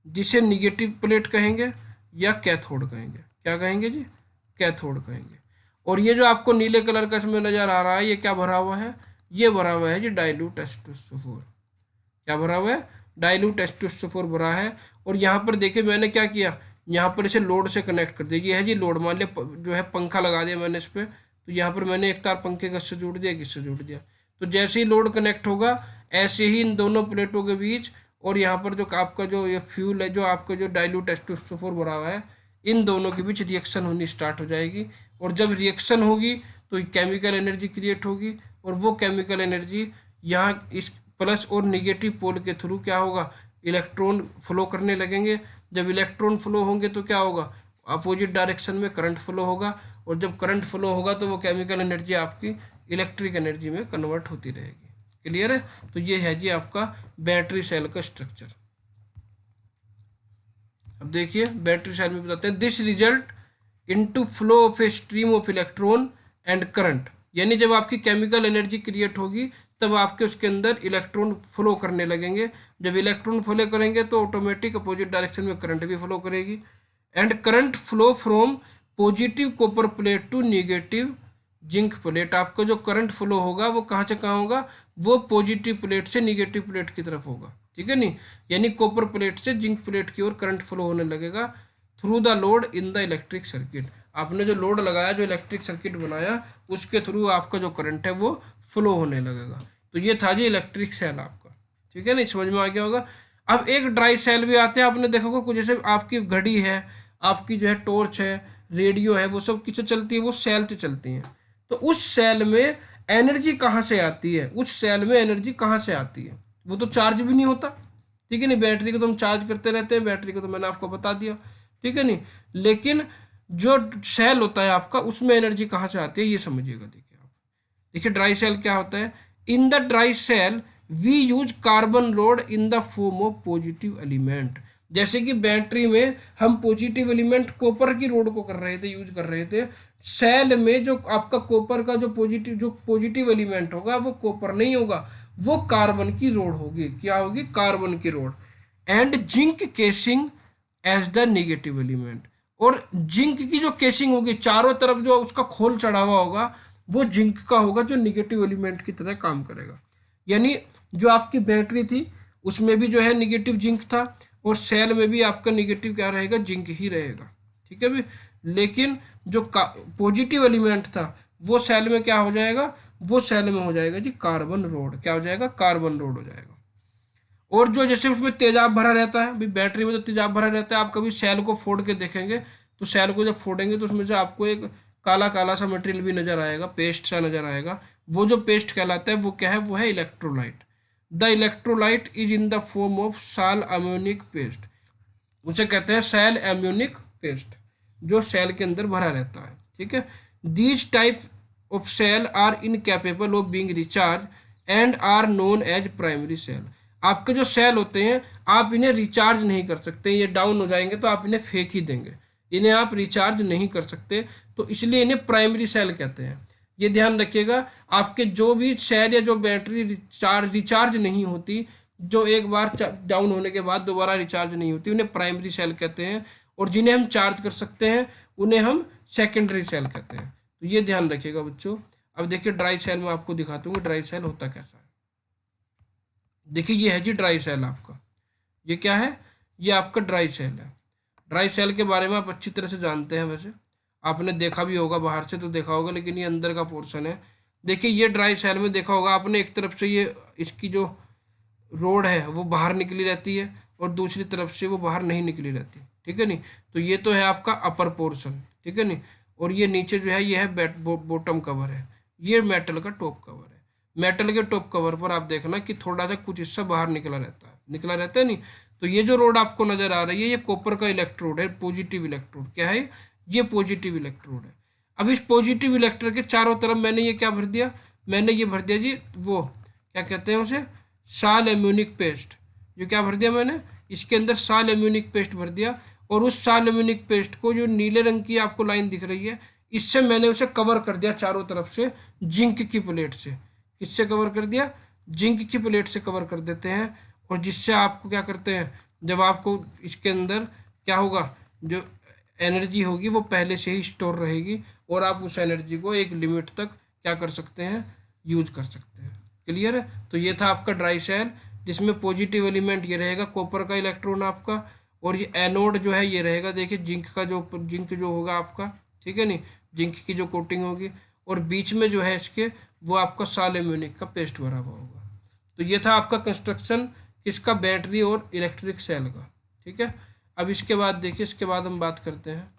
जिसे निगेटिव प्लेट कहेंगे या कैथोड कहेंगे। क्या कहेंगे जी, कैथोड कहेंगे। और ये जो आपको नीले कलर का इसमें नजर आ रहा है, ये क्या भरा हुआ है, ये भरा हुआ है जी डाइल्यूट H2SO4। क्या भरा हुआ है, डाइल्यूट H2SO4 भरा है। और यहाँ पर देखिए मैंने क्या किया, यहाँ पर इसे लोड से कनेक्ट कर दिया। ये है जी लोड, मान लिया जो है पंखा लगा दिया मैंने इस पर, तो यहाँ पर मैंने एक तार पंखे का इससे जोड़ दिया, किससे जोड़ दिया। तो जैसे ही लोड कनेक्ट होगा, ऐसे ही इन दोनों प्लेटों के बीच और यहाँ पर जो आपका जो ये फ्यूल है, जो आपका जो डाइल्यूट H2SO4 भरा हुआ है, इन दोनों के बीच रिएक्शन होनी स्टार्ट हो जाएगी। और जब रिएक्शन होगी तो केमिकल एनर्जी क्रिएट होगी, और वो केमिकल एनर्जी यहाँ इस प्लस और निगेटिव पोल के थ्रू क्या होगा, इलेक्ट्रॉन फ्लो करने लगेंगे। जब इलेक्ट्रॉन फ्लो होंगे तो क्या होगा, अपोजिट डायरेक्शन में करंट फ्लो होगा, और जब करंट फ्लो होगा तो वो केमिकल एनर्जी आपकी इलेक्ट्रिक एनर्जी में कन्वर्ट होती रहेगी। क्लियर है। तो ये है जी आपका बैटरी सेल का स्ट्रक्चर। अब देखिए बैटरी सेल में बताते हैं, this result into flow of a stream of electron and current. यानी जब आपकी केमिकल एनर्जी क्रिएट होगी तब आपके उसके अंदर इलेक्ट्रॉन फ्लो करने लगेंगे। जब इलेक्ट्रॉन फ्लो करेंगे तो ऑटोमेटिक अपोजिट डायरेक्शन में करंट भी फ्लो करेगी। And current flow from positive copper plate to negative zinc plate. आपका जो करंट फ्लो होगा वो कहाँ से कहाँ होगा, वो पॉजिटिव प्लेट से निगेटिव प्लेट की तरफ होगा, ठीक है नहीं। यानी कॉपर प्लेट से जिंक प्लेट की ओर करंट फ्लो होने लगेगा through the load in the electric circuit. आपने जो लोड लगाया, जो इलेक्ट्रिक सर्किट बनाया, उसके थ्रू आपका जो करंट है वो फ्लो होने लगेगा। तो ये था जी इलेक्ट्रिक सेल आपका, ठीक है नहीं, समझ में आ गया होगा। अब एक ड्राई सेल भी आते हैं, आपने देखा होगा कुछ, जैसे आपकी घड़ी है, आपकी जो है टॉर्च है, रेडियो है, वो सब किससे चलती है, वो सेल से चलती हैं। तो उस सेल में एनर्जी कहाँ से आती है, उस सेल में एनर्जी कहाँ से आती है, वो तो चार्ज भी नहीं होता, ठीक है नहीं। बैटरी को तो हम चार्ज करते रहते हैं, बैटरी को तो मैंने आपको बता दिया, ठीक है नहीं। लेकिन जो सेल होता है आपका, उसमें एनर्जी कहाँ से आती है, ये समझिएगा। देखिए आप, देखिए ड्राई सेल क्या होता है। In the dry cell we use carbon rod in the form of positive element. जैसे कि बैटरी में हम पॉजिटिव एलिमेंट कॉपर की रोड को कर रहे थे, यूज कर रहे थे। सेल में जो आपका कॉपर का जो पॉजिटिव एलिमेंट होगा, वो कॉपर नहीं होगा, वो कार्बन की रोड होगी। क्या होगी, कार्बन की rod. And zinc casing as the negative element. और जिंक की जो केसिंग होगी, चारों तरफ जो उसका खोल चढ़ा हुआ होगा, वो जिंक का होगा, जो निगेटिव एलिमेंट की तरह काम करेगा। यानी जो आपकी बैटरी थी उसमें भी जो है निगेटिव जिंक था, और सेल में भी आपका निगेटिव क्या रहेगा, जिंक ही रहेगा, ठीक है भी। लेकिन जो पॉजिटिव एलिमेंट था वो सेल में क्या हो जाएगा, वो सेल में हो जाएगा जी कार्बन रोड। क्या हो जाएगा, कार्बन रोड हो जाएगा। और जो जैसे उसमें तेजाब भरा रहता है, भाई बैटरी में जो तेजाब भरा रहता है, आप कभी सेल को फोड़ के देखेंगे तो सेल को जब फोड़ेंगे तो उसमें से आपको एक काला काला सा मटेरियल भी नजर आएगा, पेस्ट सा नजर आएगा। वो जो पेस्ट कहलाता है वो क्या है, वो है electrolyte. The electrolyte is in the form of sal ammoniac paste. उसे कहते हैं सेल एम्यूनिक पेस्ट, जो सेल के अंदर भरा रहता है, ठीक है। These type of cell are incapable of being recharge and are known as primary cell. आपके जो सेल होते हैं, आप इन्हें रिचार्ज नहीं कर सकते, ये डाउन हो जाएंगे तो आप इन्हें फेंक ही देंगे, इन्हें आप रिचार्ज नहीं कर सकते, तो इसलिए इन्हें प्राइमरी सेल कहते हैं। ये ध्यान रखिएगा, आपके जो भी सेल या जो बैटरी रिचार्ज नहीं होती, जो एक बार डाउन होने के बाद दोबारा रिचार्ज नहीं होती, उन्हें प्राइमरी सेल कहते हैं। और जिन्हें हम चार्ज कर सकते हैं उन्हें हम सेकेंडरी सेल कहते हैं। तो ये ध्यान रखिएगा बच्चों। अब देखिए ड्राई सेल में आपको दिखाता हूँ ड्राई सेल होता कैसा है। देखिए ये है जी ड्राई सेल आपका, ये क्या है, ये आपका ड्राई सेल है। ड्राई सेल के बारे में आप अच्छी तरह से जानते हैं, वैसे आपने देखा भी होगा, बाहर से तो देखा होगा, लेकिन ये अंदर का पोर्शन है। देखिए ये ड्राई सेल में देखा होगा आपने, एक तरफ से ये इसकी जो रोड है वो बाहर निकली रहती है और दूसरी तरफ से वो बाहर नहीं निकली रहती, ठीक है नहीं। तो ये तो है आपका अपर पोर्शन, ठीक है नहीं। और ये नीचे जो है ये है बॉटम कवर है, ये मेटल का टॉप कवर है। मेटल के टॉप कवर पर आप देखना कि थोड़ा सा कुछ हिस्सा बाहर निकला रहता है नहीं। तो ये जो रोड आपको नजर आ रही है ये कॉपर का इलेक्ट्रोड है, पॉजिटिव इलेक्ट्रोड। क्या है ये? पॉजिटिव इलेक्ट्रोड है। अब इस पॉजिटिव इलेक्ट्रोड के चारों तरफ मैंने ये क्या भर दिया? मैंने ये भर दिया जी, वो क्या कहते हैं उसे, साल एम्यूनिक पेस्ट। जो क्या भर दिया मैंने? इसके अंदर साल एम्यूनिक पेस्ट भर दिया। और उस साल एम्यूनिक पेस्ट को, जो नीले रंग की आपको लाइन दिख रही है, इससे मैंने उसे कवर कर दिया चारों तरफ से जिंक की प्लेट से। किससे कवर कर दिया? जिंक की प्लेट से कवर कर देते हैं। और जिससे आपको क्या करते हैं, जब आपको इसके अंदर क्या होगा, जो एनर्जी होगी वो पहले से ही स्टोर रहेगी और आप उस एनर्जी को एक लिमिट तक क्या कर सकते हैं, यूज कर सकते हैं। क्लियर है? तो ये था आपका ड्राई सेल, जिसमें पॉजिटिव एलिमेंट ये रहेगा कॉपर का इलेक्ट्रॉन आपका, और ये एनोड जो है ये रहेगा, देखिए जिंक जो होगा आपका, ठीक है नहीं, जिंक की जो कोटिंग होगी। और बीच में जो है इसके वो आपका साल एम्यूनिक का पेस्ट भरा हुआ होगा। तो ये था आपका कंस्ट्रक्शन किसका, बैटरी और इलेक्ट्रिक सेल का, ठीक है। अब इसके बाद देखिए, इसके बाद हम बात करते हैं,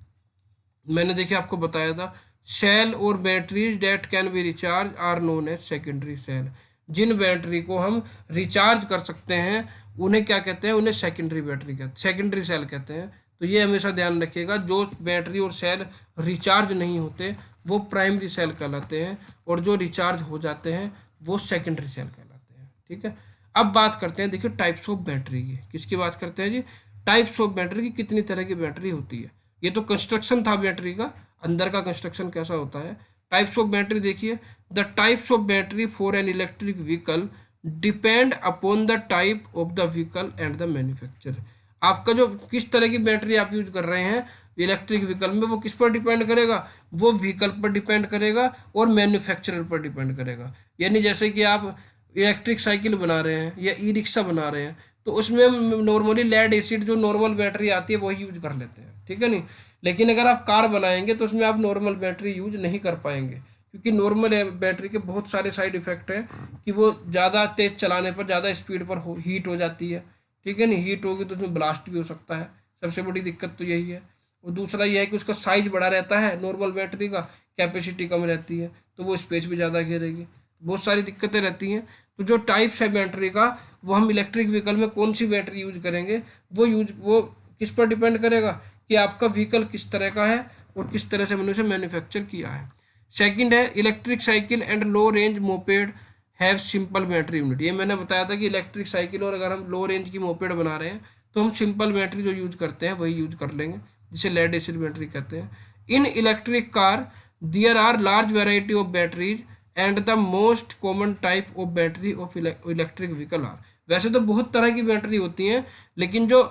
मैंने देखिए आपको बताया था सेल और batteries that can be recharge are known as secondary cell. जिन बैटरी को हम रिचार्ज कर सकते हैं उन्हें क्या कहते हैं, उन्हें सेकेंडरी बैटरी कहते हैं, सेकेंडरी सेल कहते हैं। तो ये हमेशा ध्यान रखिएगा, जो बैटरी और सेल रिचार्ज नहीं होते वो प्राइमरी सेल कहलाते हैं, और जो रिचार्ज हो जाते हैं वो सेकेंडरी सेल कहलाते हैं, ठीक है। अब बात करते हैं, देखिए टाइप्स ऑफ बैटरी की, किसकी बात करते हैं जी, टाइप्स ऑफ बैटरी की, कितनी तरह की बैटरी होती है। ये तो कंस्ट्रक्शन था बैटरी का, अंदर का कंस्ट्रक्शन कैसा होता है। टाइप्स ऑफ बैटरी देखिए, the types of battery for an electric vehicle depend upon the type of the vehicle and the manufacturer. आपका जो किस तरह की बैटरी आप यूज कर रहे हैं इलेक्ट्रिक व्हीकल में, वो किस पर डिपेंड करेगा, वो व्हीकल पर डिपेंड करेगा और मैन्युफैक्चरर पर डिपेंड करेगा। यानी जैसे कि आप इलेक्ट्रिक साइकिल बना रहे हैं या ई रिक्शा बना रहे हैं, तो उसमें नॉर्मली लेड एसिड जो नॉर्मल बैटरी आती है वही यूज कर लेते हैं, ठीक है नहीं। लेकिन अगर आप कार बनाएंगे तो उसमें आप नॉर्मल बैटरी यूज नहीं कर पाएंगे, क्योंकि नॉर्मल बैटरी के बहुत सारे साइड इफेक्ट हैं कि वो ज़्यादा तेज चलाने पर, ज़्यादा स्पीड पर हीट हो जाती है, ठीक है नहीं। हीट होगी तो उसमें ब्लास्ट भी हो सकता है, सबसे बड़ी दिक्कत तो यही है। और दूसरा यह है कि उसका साइज बड़ा रहता है नॉर्मल बैटरी का, कैपेसिटी कम रहती है तो वो स्पेस भी ज़्यादा घेरेगी, बहुत सारी दिक्कतें रहती हैं। तो जो टाइप्स है बैटरी का, वो हम इलेक्ट्रिक व्हीकल में कौन सी बैटरी यूज करेंगे, वो किस पर डिपेंड करेगा कि आपका व्हीकल किस तरह का है और किस तरह से मैंने उसे मैन्युफैक्चर किया है। सेकंड है electric cycle and low range moped have simple battery unit. ये मैंने बताया था कि इलेक्ट्रिक साइकिल और अगर हम लो रेंज की मोपेड बना रहे हैं तो हम सिंपल बैटरी जो यूज करते हैं वही यूज कर लेंगे, जिसे लेड एसिड बैटरी कहते हैं। In electric car there are large variety of batteries and the most common type of battery of electric vehicle are. वैसे तो बहुत तरह की बैटरी होती हैं, लेकिन जो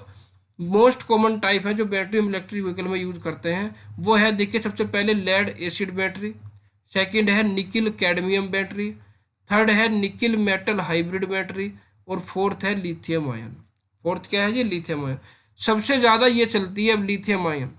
मोस्ट कॉमन टाइप है जो बैटरी हम इलेक्ट्रिक व्हीकल में यूज करते हैं वो है, देखिए सबसे पहले लेड एसिड बैटरी, सेकंड है निकिल कैडमियम बैटरी, थर्ड है निकिल मेटल हाइब्रिड बैटरी, और फोर्थ है लिथियम आयन। फोर्थ क्या है जी? Lithium ion. सबसे ज़्यादा ये चलती है अब लिथियम आयन।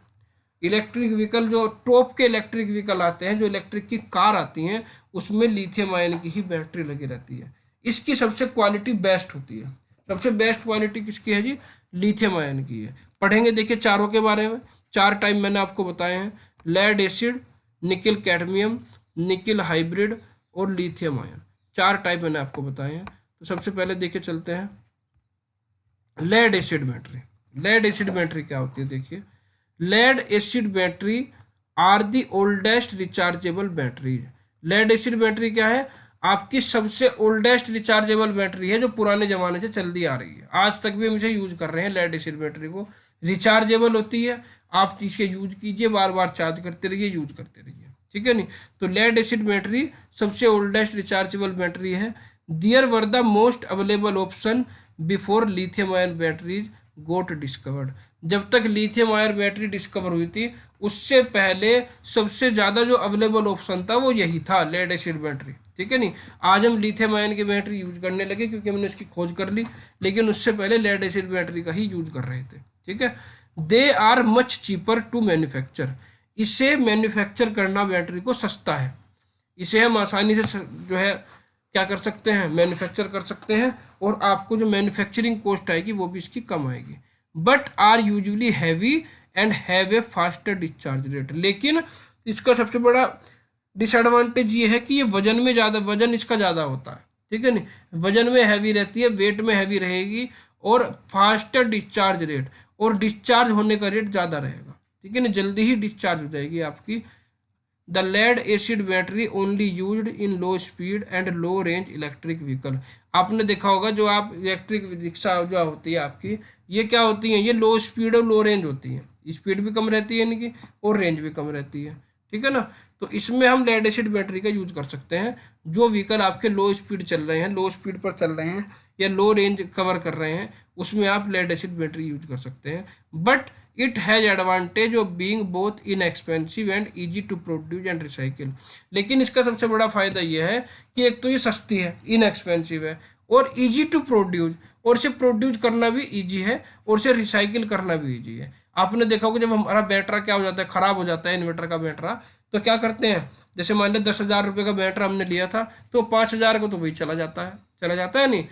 इलेक्ट्रिक व्हीकल जो टॉप के इलेक्ट्रिक व्हीकल आते हैं, जो इलेक्ट्रिक की कार आती हैं, उसमें लिथियम आयन की ही बैटरी लगी रहती है। इसकी सबसे क्वालिटी बेस्ट होती है। सबसे बेस्ट क्वालिटी किसकी है जी? लिथियम आयन की है। पढ़ेंगे देखिए चारों के बारे में, चार टाइप मैंने आपको बताए हैं, lead acid, nickel cadmium, nickel hybrid और लिथियम आयन, चार टाइप मैंने आपको बताए हैं। तो सबसे पहले देखिए चलते हैं lead acid battery. Lead acid battery क्या होती है? देखिए lead acid battery are the oldest rechargeable battery. Lead acid battery क्या है? आपकी सबसे ओल्डेस्ट रिचार्जेबल बैटरी है, जो पुराने जमाने से चलती आ रही है, आज तक भी हम इसे यूज कर रहे हैं। लेड एसिड बैटरी को रिचार्जेबल होती है, आप इसके यूज कीजिए, बार बार चार्ज करते रहिए, यूज करते रहिए, ठीक है नहीं। तो लेड एसिड बैटरी सबसे ओल्डेस्ट रिचार्जेबल बैटरी है। There were the most available option before lithium ion batteries got discovered. जब तक लिथियम आयन बैटरी डिस्कवर हुई थी उससे पहले सबसे ज़्यादा जो अवेलेबल ऑप्शन था वो यही था, लेड एसिड बैटरी, ठीक है नहीं। आज हम लिथियम आयन की बैटरी यूज करने लगे क्योंकि हमने इसकी खोज कर ली, लेकिन उससे पहले लेड एसिड बैटरी का ही यूज कर रहे थे, ठीक है। They are much cheaper to manufacture. इसे मैन्युफैक्चर करना बैटरी को सस्ता है, इसे हम आसानी से जो है क्या कर सकते हैं, मैन्युफैक्चर कर सकते हैं, और आपको जो मैन्युफैक्चरिंग कॉस्ट आएगी वो भी इसकी कम आएगी। But are usually heavy and have a faster discharge rate. लेकिन इसका सबसे बड़ा डिसएडवांटेज ये है कि ये वजन में ज़्यादा, वजन इसका ज़्यादा होता है, ठीक है नहीं, वजन में हैवी रहती है, वेट में हैवी रहेगी, और फास्टर डिस्चार्ज रेट, और डिस्चार्ज होने का रेट ज़्यादा रहेगा, ठीक है ना, जल्दी ही डिस्चार्ज हो जाएगी आपकी। The lead acid battery only used in low speed and low range electric vehicle. आपने देखा होगा जो आप इलेक्ट्रिक रिक्शा जो होती है आपकी, ये क्या होती हैं, ये लो स्पीड और लो रेंज होती हैं, स्पीड भी कम रहती है इनकी और रेंज भी कम रहती है, ठीक है ना। तो इसमें हम लेड एसिड बैटरी का यूज कर सकते हैं। जो व्हीकल आपके लो स्पीड चल रहे हैं, लो स्पीड पर चल रहे हैं, या लो रेंज कवर कर रहे हैं, उसमें आप लेड एसिड बैटरी यूज कर सकते हैं। But it has advantage of being both inexpensive and easy to produce and recycle. लेकिन इसका सबसे बड़ा फायदा यह है कि एक तो ये सस्ती है, इनएक्सपेंसिव है, और इजी टू प्रोड्यूस, और इसे प्रोड्यूस करना भी इजी है, और इसे रिसाइकिल करना भी इजी है। आपने देखा होगा जब हमारा बैटरा क्या हो जाता है, खराब हो जाता है इन्वर्टर का बैटरा, तो क्या करते हैं, जैसे मान लो 10,000 रुपये का बैटरा हमने लिया था, तो 5,000 को तो वही चला जाता है नहीं,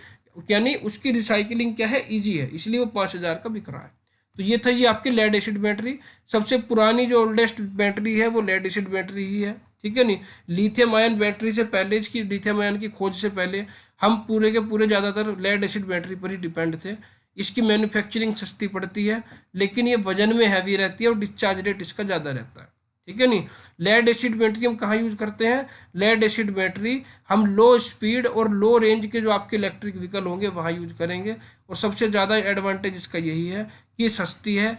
यानी उसकी रिसाइकिलिंग क्या है, ईजी है, इसलिए वो 5,000 का बिक रहा है। तो ये था ये आपकी लेड एसिड बैटरी। सबसे पुरानी जो ओल्डेस्ट बैटरी है वो लेड एसिड बैटरी ही है, ठीक है नहीं। लिथियम आयन बैटरी से पहले, इसकी लिथियम आयन की खोज से पहले हम पूरे के पूरे ज़्यादातर लेड एसिड बैटरी पर ही डिपेंड थे। इसकी मैन्युफैक्चरिंग सस्ती पड़ती है, लेकिन ये वजन में हैवी रहती है और डिस्चार्ज रेट इसका ज़्यादा रहता है, ठीक है नहीं। लेड एसिड बैटरी हम कहाँ यूज़ करते हैं, लेड एसिड बैटरी हम लो स्पीड और लो रेंज के जो आपके इलेक्ट्रिक व्हीकल होंगे वहाँ यूज करेंगे। और सबसे ज़्यादा एडवांटेज इसका यही है कि सस्ती है,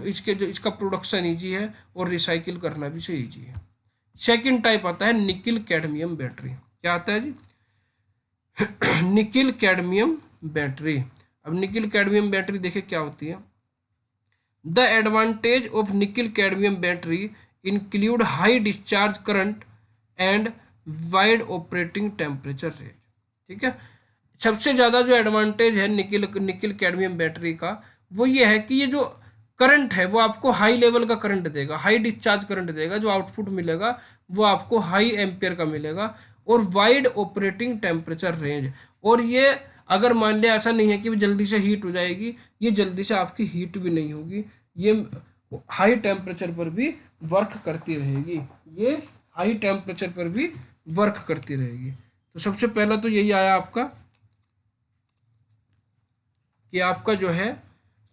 इसके जो इसका प्रोडक्शन ईजी है, और रिसाइकिल करना भी से ईजी है। सेकंड टाइप आता है निकिल कैडमियम बैटरी। क्या आता है जी निकिल कैडमियम बैटरी। अब निकिल कैडमियम बैटरी देखिए क्या होती है। The advantage of nickel cadmium battery include high discharge current and wide operating temperature range, ठीक है। सबसे ज़्यादा जो एडवांटेज है निकिल कैडमियम बैटरी का, वो ये है कि ये जो करंट है वो आपको हाई लेवल का करंट देगा, हाई डिस्चार्ज करंट देगा, जो आउटपुट मिलेगा वो आपको हाई एम्पियर का मिलेगा, और वाइड ऑपरेटिंग टेम्परेचर रेंज। और ये अगर मान लिया ऐसा नहीं है कि वो जल्दी से हीट हो जाएगी, ये जल्दी से आपकी हीट भी नहीं होगी, ये हाई टेम्परेचर पर भी वर्क करती रहेगी, ये हाई टेम्परेचर पर भी वर्क करती रहेगी। तो सबसे पहला तो यही आया आपका कि आपका जो है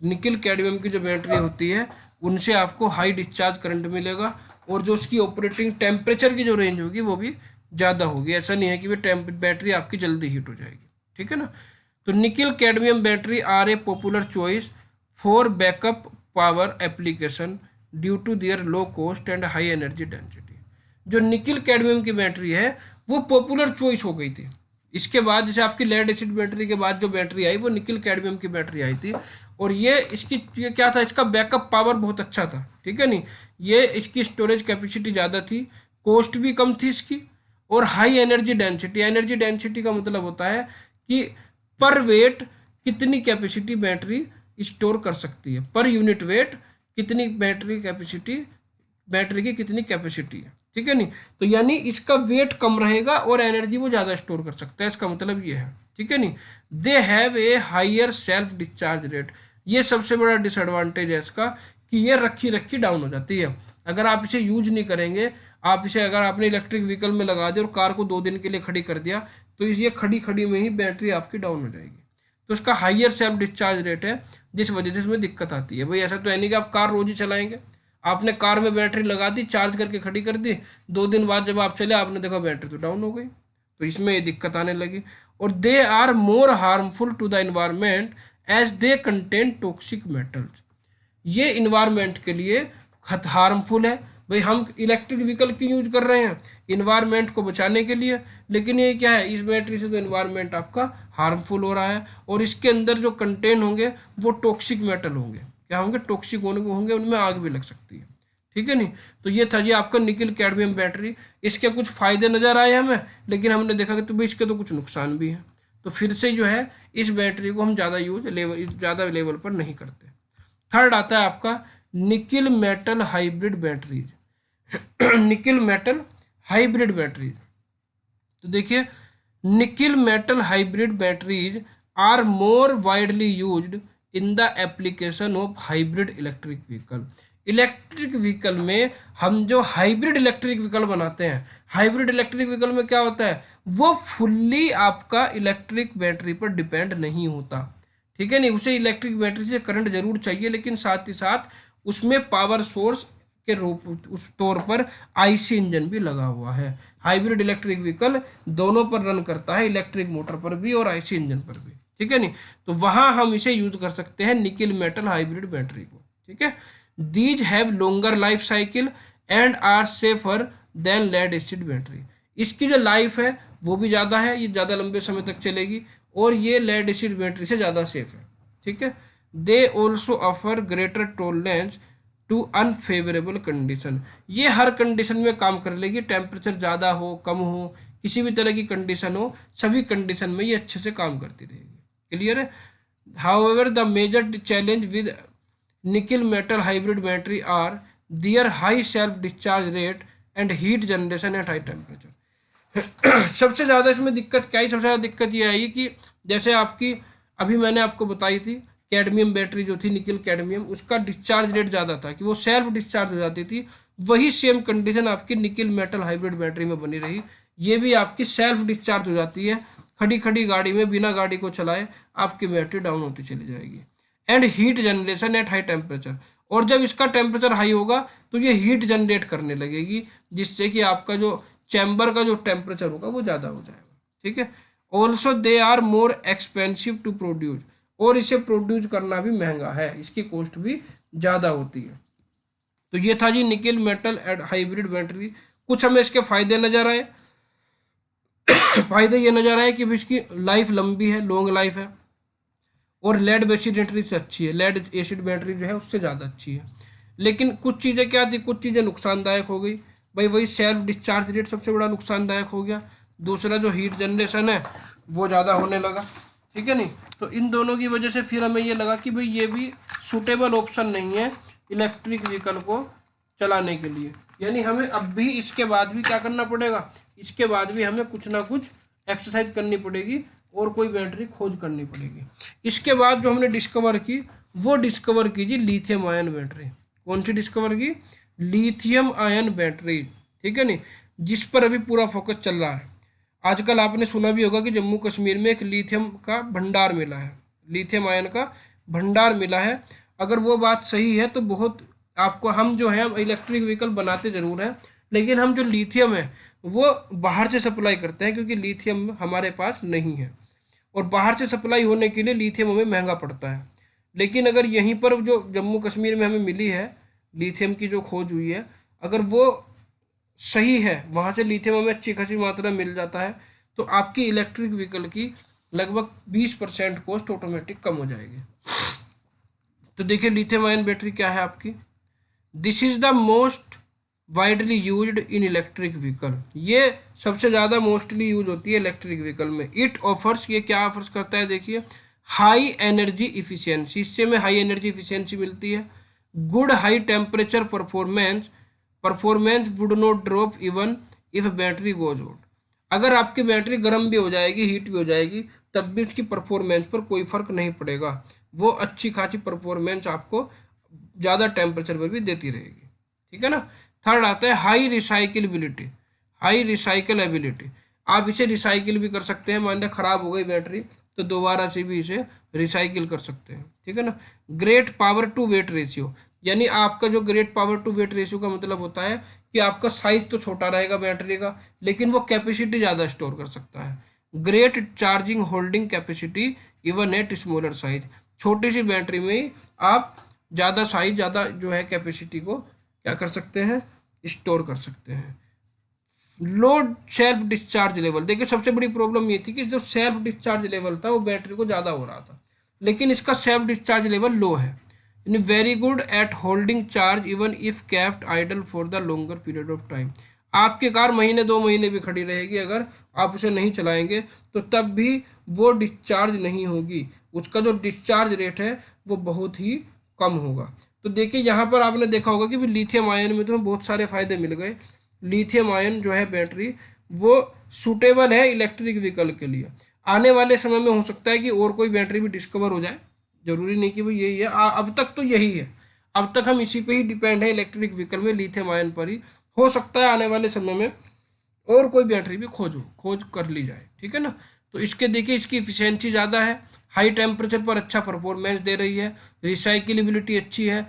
निकिल कैडमियम की जो बैटरी होती है उनसे आपको हाई डिस्चार्ज करंट मिलेगा, और जो उसकी ऑपरेटिंग टेम्परेचर की जो रेंज होगी वो भी ज़्यादा होगी। ऐसा नहीं है कि वो बैटरी आपकी जल्दी हीट हो जाएगी, ठीक है ना। तो nickel cadmium battery are a popular choice for backup power application due to their low cost and high energy density. जो निकिल कैडमियम की बैटरी है वो पॉपुलर चॉइस हो गई थी। इसके बाद जैसे आपकी लेड एसिड बैटरी के बाद जो बैटरी आई वो निकिल कैडमियम की बैटरी आई थी, और ये क्या था, इसका बैकअप पावर बहुत अच्छा था, ठीक है नहीं। ये इसकी स्टोरेज कैपेसिटी ज़्यादा थी, कॉस्ट भी कम थी इसकी, और high energy density. Energy density का मतलब होता है कि पर वेट कितनी कैपेसिटी बैटरी स्टोर कर सकती है, पर यूनिट वेट कितनी बैटरी की कितनी कैपेसिटी है, ठीक है नहीं। तो यानी इसका वेट कम रहेगा और एनर्जी वो ज़्यादा स्टोर कर सकता है, इसका मतलब ये है, ठीक है नहीं। They have a higher self discharge rate. ये सबसे बड़ा डिसएडवांटेज है इसका कि ये रखी रखी डाउन हो जाती है। अगर आप इसे यूज नहीं करेंगे, आप इसे अगर आपने इलेक्ट्रिक व्हीकल में लगा दिया और कार को 2 दिन के लिए खड़ी कर दिया, तो ये खड़ी खड़ी में ही बैटरी आपकी डाउन हो जाएगी। तो इसका हाइयर सेल्फ डिस्चार्ज रेट है, जिस वजह से इसमें दिक्कत आती है। भाई ऐसा तो है नहीं कि आप कार रोज ही चलाएंगे, आपने कार में बैटरी लगा दी, चार्ज करके खड़ी कर दी, 2 दिन बाद जब आप चले आपने देखा बैटरी तो डाउन हो गई, तो इसमें ये दिक्कत आने लगी। और they are more harmful to the environment as they contain toxic metals. ये इन्वायरमेंट के लिए हार्मफुल है। भाई हम इलेक्ट्रिक व्हीकल क्यों यूज कर रहे हैं, इन्वायरमेंट को बचाने के लिए, लेकिन ये क्या है, इस बैटरी से तो इन्वायरमेंट आपका हार्मफुल हो रहा है, और इसके अंदर जो कंटेन होंगे वो टॉक्सिक मेटल होंगे, क्या होंगे, टॉक्सिक होंगे, उनमें आग भी लग सकती है, ठीक है नहीं। तो ये था जी आपका निकिल कैडमियम बैटरी। इसके कुछ फायदे नज़र आए हमें, लेकिन हमने देखा कि तो भाई इसके तो कुछ नुकसान भी हैं। तो फिर से जो है इस बैटरी को हम ज़्यादा लेवल पर नहीं करते। थर्ड आता है आपका nickel metal hybrid batteries. Nickel metal hybrid batteries, तो देखिए, nickel metal hybrid batteries are more widely used in the application of hybrid electric vehicle. Electric vehicle में हम जो हाइब्रिड इलेक्ट्रिक व्हीकल बनाते हैं, हाइब्रिड इलेक्ट्रिक व्हीकल में क्या होता है, वो फुल्ली आपका इलेक्ट्रिक बैटरी पर डिपेंड नहीं होता, ठीक है नहीं। उसे इलेक्ट्रिक बैटरी से करंट जरूर चाहिए, लेकिन साथ ही साथ उसमें पावर सोर्स के रूप उस तौर पर आईसी इंजन भी लगा हुआ है। हाइब्रिड इलेक्ट्रिक व्हीकल दोनों पर रन करता है, इलेक्ट्रिक मोटर पर भी और आईसी इंजन पर भी, ठीक है नहीं। तो वहां हम इसे यूज कर सकते हैं निकिल मेटल हाइब्रिड बैटरी को, ठीक है। These have longer life cycle and are safer than lead acid battery. इसकी जो लाइफ है वो भी ज़्यादा है, ये ज़्यादा लंबे समय तक चलेगी, और ये लेड एसिड बैटरी से ज़्यादा सेफ है, ठीक है। They also offer greater tolerance to unfavourable condition. ये हर कंडीशन में काम कर लेगी, टेम्परेचर ज़्यादा हो कम हो, किसी भी तरह की कंडीशन हो, सभी कंडीशन में ये अच्छे से काम करती रहेगी। क्लियर है। However the major challenge with nickel metal hybrid battery are their high self discharge rate and heat generation at high temperature. सबसे ज़्यादा इसमें दिक्कत क्या है, सबसे ज़्यादा दिक्कत ये आई कि जैसे आपकी अभी मैंने आपको बताई थी कैडमियम बैटरी जो थी निकिल कैडमियम, उसका डिस्चार्ज रेट ज़्यादा था कि वो सेल्फ डिस्चार्ज हो जाती थी। वही सेम कंडीशन आपकी निकिल मेटल हाइब्रिड बैटरी में बनी रही, ये भी आपकी सेल्फ डिस्चार्ज हो जाती है। खड़ी खड़ी गाड़ी में बिना गाड़ी को चलाए आपकी बैटरी डाउन होती चली जाएगी। And heat generation at high temperature, और जब इसका टेम्परेचर हाई होगा तो ये हीट जनरेट करने लगेगी, जिससे कि आपका जो चैम्बर का जो टेम्परेचर होगा वो ज़्यादा हो जाएगा, ठीक है। Also they are more expensive to produce, और इसे प्रोड्यूस करना भी महंगा है, इसकी कॉस्ट भी ज़्यादा होती है। तो ये था जी nickel metal and hybrid battery. कुछ हमें इसके फायदे नजर आए। फायदे ये नजर आए कि इसकी लाइफ लंबी है, लॉन्ग लाइफ है, और लेड एसिड बैटरी से अच्छी है, लेड एसिड बैटरी जो है उससे ज़्यादा अच्छी है। लेकिन कुछ चीज़ें क्या थी, कुछ चीज़ें नुकसानदायक हो गई भाई, वही सेल्फ डिस्चार्ज रेट सबसे बड़ा नुकसानदायक हो गया। दूसरा जो हीट जनरेशन है वो ज़्यादा होने लगा, ठीक है नहीं। तो इन दोनों की वजह से फिर हमें ये लगा कि भाई ये भी सूटेबल ऑप्शन नहीं है इलेक्ट्रिक व्हीकल को चलाने के लिए। यानी हमें अब भी इसके बाद भी क्या करना पड़ेगा, इसके बाद भी हमें कुछ ना कुछ एक्सरसाइज करनी पड़ेगी और कोई बैटरी खोज करनी पड़ेगी। इसके बाद जो हमने डिस्कवर की वो डिस्कवर कीजिए लिथियम आयन बैटरी। कौन सी डिस्कवर की, लिथियम आयन बैटरी, ठीक है नहीं, जिस पर अभी पूरा फोकस चल रहा है। आजकल आपने सुना भी होगा कि जम्मू कश्मीर में एक लिथियम का भंडार मिला है, लिथियम आयन का भंडार मिला है। अगर वो बात सही है तो बहुत आपको, हम जो है इलेक्ट्रिक व्हीकल बनाते ज़रूर हैं, लेकिन हम जो लिथियम है वो बाहर से सप्लाई करते हैं, क्योंकि लिथियम हमारे पास नहीं है, और बाहर से सप्लाई होने के लिए लिथियम हमें महंगा पड़ता है। लेकिन अगर यहीं पर जो जम्मू कश्मीर में हमें मिली है लिथियम की जो खोज हुई है, अगर वो सही है, वहाँ से लिथियम हमें अच्छी खासी मात्रा मिल जाता है, तो आपकी इलेक्ट्रिक व्हीकल की लगभग 20% कॉस्ट ऑटोमेटिक कम हो जाएगी। तो देखिए लिथियम आयन बैटरी क्या है आपकी, this is the most widely used in electric vehicle. ये सबसे ज़्यादा मोस्टली यूज होती है इलेक्ट्रिक व्हीकल में। इट ऑफर्स, ये क्या ऑफर्स करता है देखिए, हाई एनर्जी इफिशियंसी, इससे में हाई एनर्जी इफिशियंसी मिलती है। Good high temperature performance, performance would not drop even if battery goes out. अगर आपकी बैटरी गर्म भी हो जाएगी, हीट भी हो जाएगी, तब भी उसकी परफॉर्मेंस पर कोई फर्क नहीं पड़ेगा, वो अच्छी खासी परफॉर्मेंस आपको ज़्यादा टेम्परेचर पर भी देती रहेगी, ठीक है ना। थर्ड आता है हाई रिसाइकिलबिलिटी, हाई रिसाइकल एबिलिटी। आप इसे रिसाइकिल भी कर सकते हैं, मान लिया खराब हो गई बैटरी तो दोबारा से भी इसे रिसाइकिल कर सकते हैं, ठीक है ना। Great power to weight ratio, यानी आपका जो great power to weight ratio का मतलब होता है कि आपका साइज तो छोटा रहेगा बैटरी का, लेकिन वो कैपेसिटी ज़्यादा स्टोर कर सकता है। Great charging holding capacity even at smaller size, छोटी सी बैटरी में ही आप ज़्यादा साइज, ज़्यादा जो है कैपेसिटी को क्या कर सकते हैं, स्टोर कर सकते हैं। लो सेल्फ डिस्चार्ज लेवल, देखिए सबसे बड़ी प्रॉब्लम ये थी कि जो सेल्फ डिस्चार्ज लेवल था वो बैटरी को ज़्यादा हो रहा था, लेकिन इसका सेल्फ डिस्चार्ज लेवल लो है। यानी very good at holding charge even if kept idle for the longer period of time. आपकी कार महीने 2 महीने भी खड़ी रहेगी, अगर आप उसे नहीं चलाएंगे तो तब भी वो डिस्चार्ज नहीं होगी, उसका जो डिस्चार्ज रेट है वो बहुत ही कम होगा। तो देखिए यहाँ पर आपने देखा होगा कि लिथियम आयन में तो बहुत सारे फायदे मिल गए। लिथियम आयन जो है बैटरी वो सूटेबल है इलेक्ट्रिक व्हीकल के लिए। आने वाले समय में हो सकता है कि और कोई बैटरी भी डिस्कवर हो जाए, जरूरी नहीं कि भाई यही है। अब तक तो यही है, अब तक हम इसी पे ही डिपेंड है इलेक्ट्रिक व्हीकल में, लिथियम आयन पर ही। हो सकता है आने वाले समय में और कोई बैटरी भी खोज कर ली जाए, ठीक है ना। तो इसके देखिए इसकी इफिशियंसी ज़्यादा है, हाई टेम्परेचर पर अच्छा परफॉर्मेंस दे रही है, रिसाइकिलेबिलिटी अच्छी है,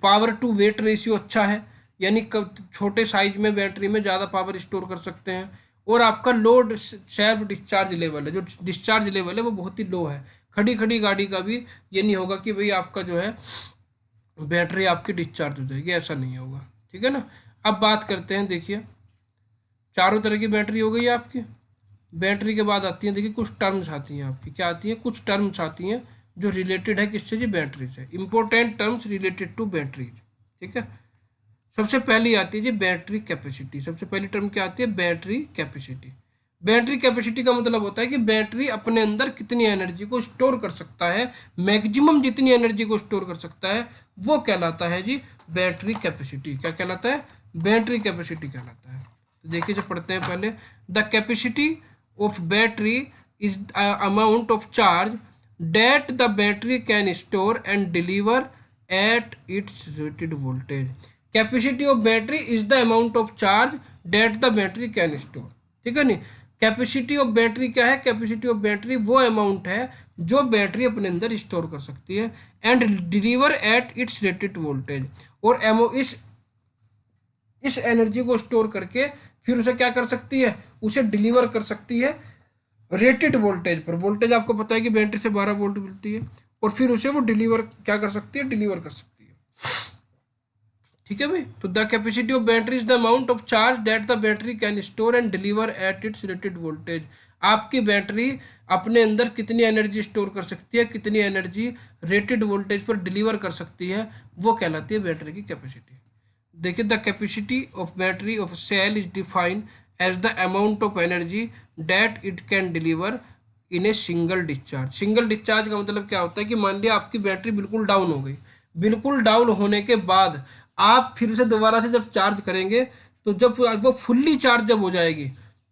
पावर टू वेट रेशियो अच्छा है, यानी छोटे साइज में बैटरी में ज़्यादा पावर स्टोर कर सकते हैं। और आपका लोड सेल्फ डिस्चार्ज लेवल है, जो डिस्चार्ज लेवल है वो बहुत ही लो है। खड़ी खड़ी गाड़ी का भी ये नहीं होगा कि भाई आपका जो है बैटरी आपकी डिस्चार्ज हो जाएगी, ऐसा नहीं होगा, ठीक है ना। अब बात करते हैं, देखिए चारों तरह की बैटरी हो गई है आपकी। बैटरी के बाद आती हैं, देखिए कुछ टर्म्स आती हैं आपकी, क्या आती हैं, कुछ टर्म्स आती हैं जो रिलेटेड है किससे जी, बैटरी से। Important terms related to batteries, ठीक है। सबसे पहली आती है जी बैटरी कैपेसिटी। सबसे पहली टर्म क्या आती है, बैटरी कैपेसिटी। बैटरी कैपेसिटी का मतलब होता है कि बैटरी अपने अंदर कितनी एनर्जी को स्टोर कर सकता है, मैक्सिमम जितनी एनर्जी को स्टोर कर सकता है वो कहलाता है जी बैटरी कैपेसिटी। क्या कहलाता है, बैटरी कैपेसिटी कहलाता है। तो देखिए जो पढ़ते हैं पहले, the capacity of battery is amount of charge that the battery can store and deliver at its rated voltage. Capacity of battery is the amount of charge that the battery can store, ठीक है नहीं। Capacity of battery क्या है, capacity of battery वो अमाउंट है जो battery अपने अंदर स्टोर कर सकती है and deliver at its rated voltage. और एमओ इस एनर्जी को स्टोर करके फिर उसे क्या कर सकती है, उसे डिलीवर कर सकती है रेटेड वोल्टेज पर। वोल्टेज आपको पता है कि बैटरी से 12 वोल्ट मिलती है, और फिर उसे वो डिलीवर क्या कर सकती है, डिलीवर कर सकती है, ठीक है भाई। तो the capacity of battery is the amount of charge that the battery can store and deliver at its rated voltage. आपकी बैटरी अपने अंदर कितनी एनर्जी स्टोर कर सकती है, कितनी एनर्जी रेटेड वोल्टेज पर डिलीवर कर सकती है, वो कहलाती है बैटरी की कैपेसिटी। देखिए the capacity of battery of cell is defined as the amount of energy that it can deliver in a single discharge. Single discharge का मतलब क्या होता है कि मान लिया आपकी बैटरी बिल्कुल डाउन हो गई, बिल्कुल डाउन होने के बाद आप फिर से दोबारा से जब चार्ज करेंगे, तो जब वो फुल्ली चार्ज जब हो जाएगी,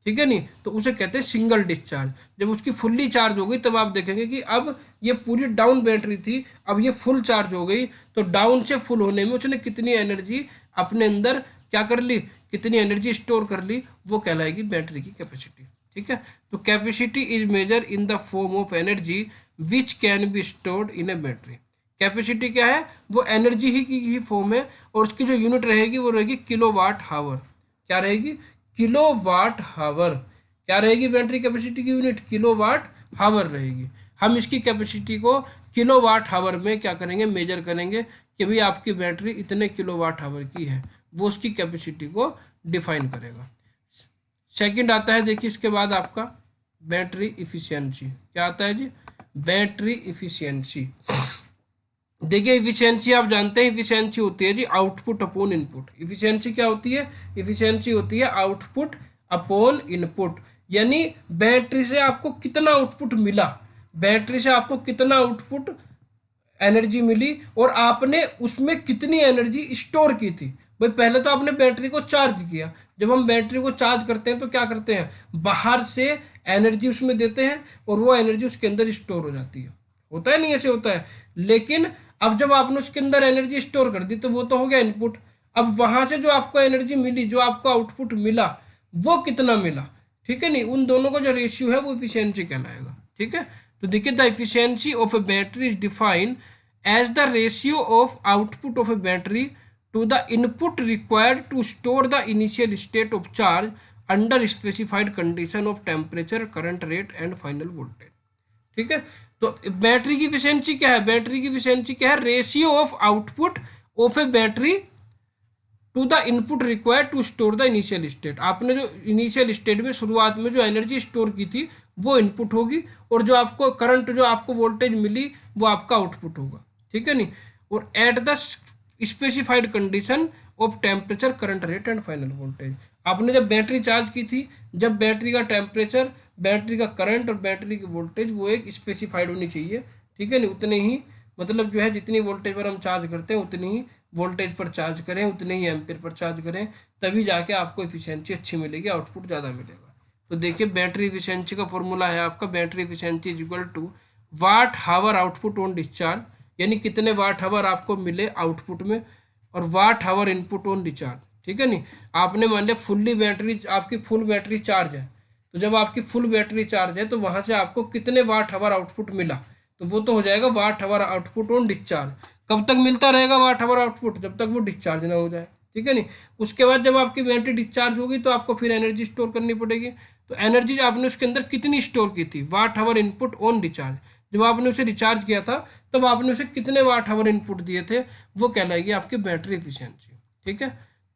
ठीक है नहीं, तो उसे कहते हैं सिंगल डिस्चार्ज। जब उसकी फुल्ली चार्ज हो गई तब आप देखेंगे कि अब ये पूरी डाउन बैटरी थी, अब ये फुल चार्ज हो गई, तो डाउन से फुल होने में उसने कितनी एनर्जी अपने अंदर क्या कर ली, कितनी एनर्जी स्टोर कर ली, वो कहलाएगी बैटरी की कैपेसिटी, ठीक है। तो capacity is measure in the form of energy which can be stored in a battery. Capacity क्या है, वो एनर्जी ही फॉर्म है, और उसकी जो यूनिट रहेगी वो रहेगी किलोवाट हावर। क्या रहेगी, किलोवाट हावर। क्या रहेगी बैटरी कैपेसिटी की यूनिट, किलोवाट हावर रहेगी। हम इसकी कैपेसिटी को किलोवाट हावर में क्या करेंगे, मेजर करेंगे कि भाई आपकी बैटरी इतने किलोवाट हावर की है, वो उसकी कैपेसिटी को डिफाइन करेगा। सेकंड आता है, देखिए इसके बाद आपका बैटरी इफिशियंसी। क्या आता है जी, बैटरी इफिशियंसी। देखिए इफिशियंसी आप जानते हैं, इफिशियंसी होती है जी आउटपुट अपॉन इनपुट। इफिशियंसी क्या होती है, इफिशियंसी होती है आउटपुट अपॉन इनपुट, यानी बैटरी से आपको कितना आउटपुट मिला, बैटरी से आपको कितना आउटपुट एनर्जी मिली, और आपने उसमें कितनी एनर्जी स्टोर की थी। भाई पहले तो आपने बैटरी को चार्ज किया, जब हम बैटरी को चार्ज करते हैं तो क्या करते हैं, बाहर से एनर्जी उसमें देते हैं और वो एनर्जी उसके अंदर स्टोर हो जाती है, होता है नहीं, ऐसे होता है। लेकिन अब जब आपने उसके अंदर एनर्जी स्टोर कर दी तो वो तो हो गया इनपुट। अब वहां से जो आपको एनर्जी मिली, जो आपको आउटपुट मिला, वो कितना मिला, ठीक है नहीं, उन दोनों का जो रेशियो है वो इफिशियंसी कहलाएगा, ठीक है। तो देखिए the efficiency of a battery is defined as the ratio of output of a battery to the input required to store the initial state of charge under specified condition of temperature, current rate and final voltage, ठीक है। तो battery की efficiency क्या है, battery की efficiency क्या है, ratio of output of a battery to the input required to store the initial state. आपने जो इनिशियल स्टेट में शुरुआत में जो एनर्जी स्टोर की थी वो इनपुट होगी, और जो आपको करंट, जो आपको वोल्टेज मिली, वो आपका आउटपुट होगा, ठीक है नहीं। और at the specified condition of temperature, current rate and final voltage. आपने जब बैटरी चार्ज की थी, जब बैटरी का टेम्परेचर, बैटरी का करंट और बैटरी की वोल्टेज वो एक स्पेसिफाइड होनी चाहिए, ठीक है नहीं, उतने ही मतलब जो है जितनी वोल्टेज पर हम चार्ज करते हैं उतनी ही वोल्टेज पर चार्ज करें, उतने ही एम्पियर पर चार्ज करें, तभी जाके आपको इफिशियंसी अच्छी मिलेगी, आउटपुट ज़्यादा मिलेगा। तो देखिए बैटरी इफिशियंसी का फॉर्मूला है आपका, battery efficiency is equal to watt hour output on discharge, यानी कितने वाट हावर आपको मिले आउटपुट में, और watt hour input on discharge. ठीक है नहीं, आपने मान लिया फुल्ली बैटरी, आपकी फुल बैटरी चार्ज है, तो जब आपकी फुल बैटरी चार्ज है तो वहां से आपको कितने वाट हावर आउटपुट मिला, तो वो तो हो जाएगा वाट हावर आउटपुट ऑन डिस्चार्ज। कब तक मिलता रहेगा वाट हावर आउटपुट, जब तक वो डिस्चार्ज ना हो जाए। ठीक है नहीं, उसके बाद जब आपकी बैटरी डिस्चार्ज होगी तो आपको फिर एनर्जी स्टोर करनी पड़ेगी, तो एनर्जी आपने उसके अंदर कितनी स्टोर की थी, वाट हावर इनपुट ऑन डिस्चार्ज। जब आपने उसे रिचार्ज किया था तब आपने उसे कितने वाट हावर इनपुट दिए थे, वो कहलाएगी आपकी बैटरी एफिशिएंसी। ठीक है,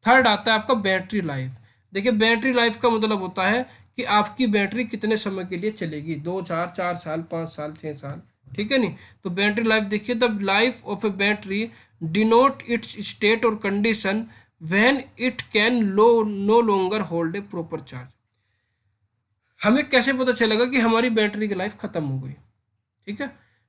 थर्ड आता है आपका बैटरी लाइफ। देखिए बैटरी लाइफ का मतलब होता है कि आपकी बैटरी कितने समय के लिए चलेगी, 2 4 4 साल, 5 साल, 6 साल। ठीक है नहीं, तो बैटरी लाइफ देखिए, the life of a battery denote its state और condition when it can no longer hold a proper charge. हमें कैसे पता चलेगा कि हमारी बैटरी की लाइफ खत्म हो गई। ठीक है,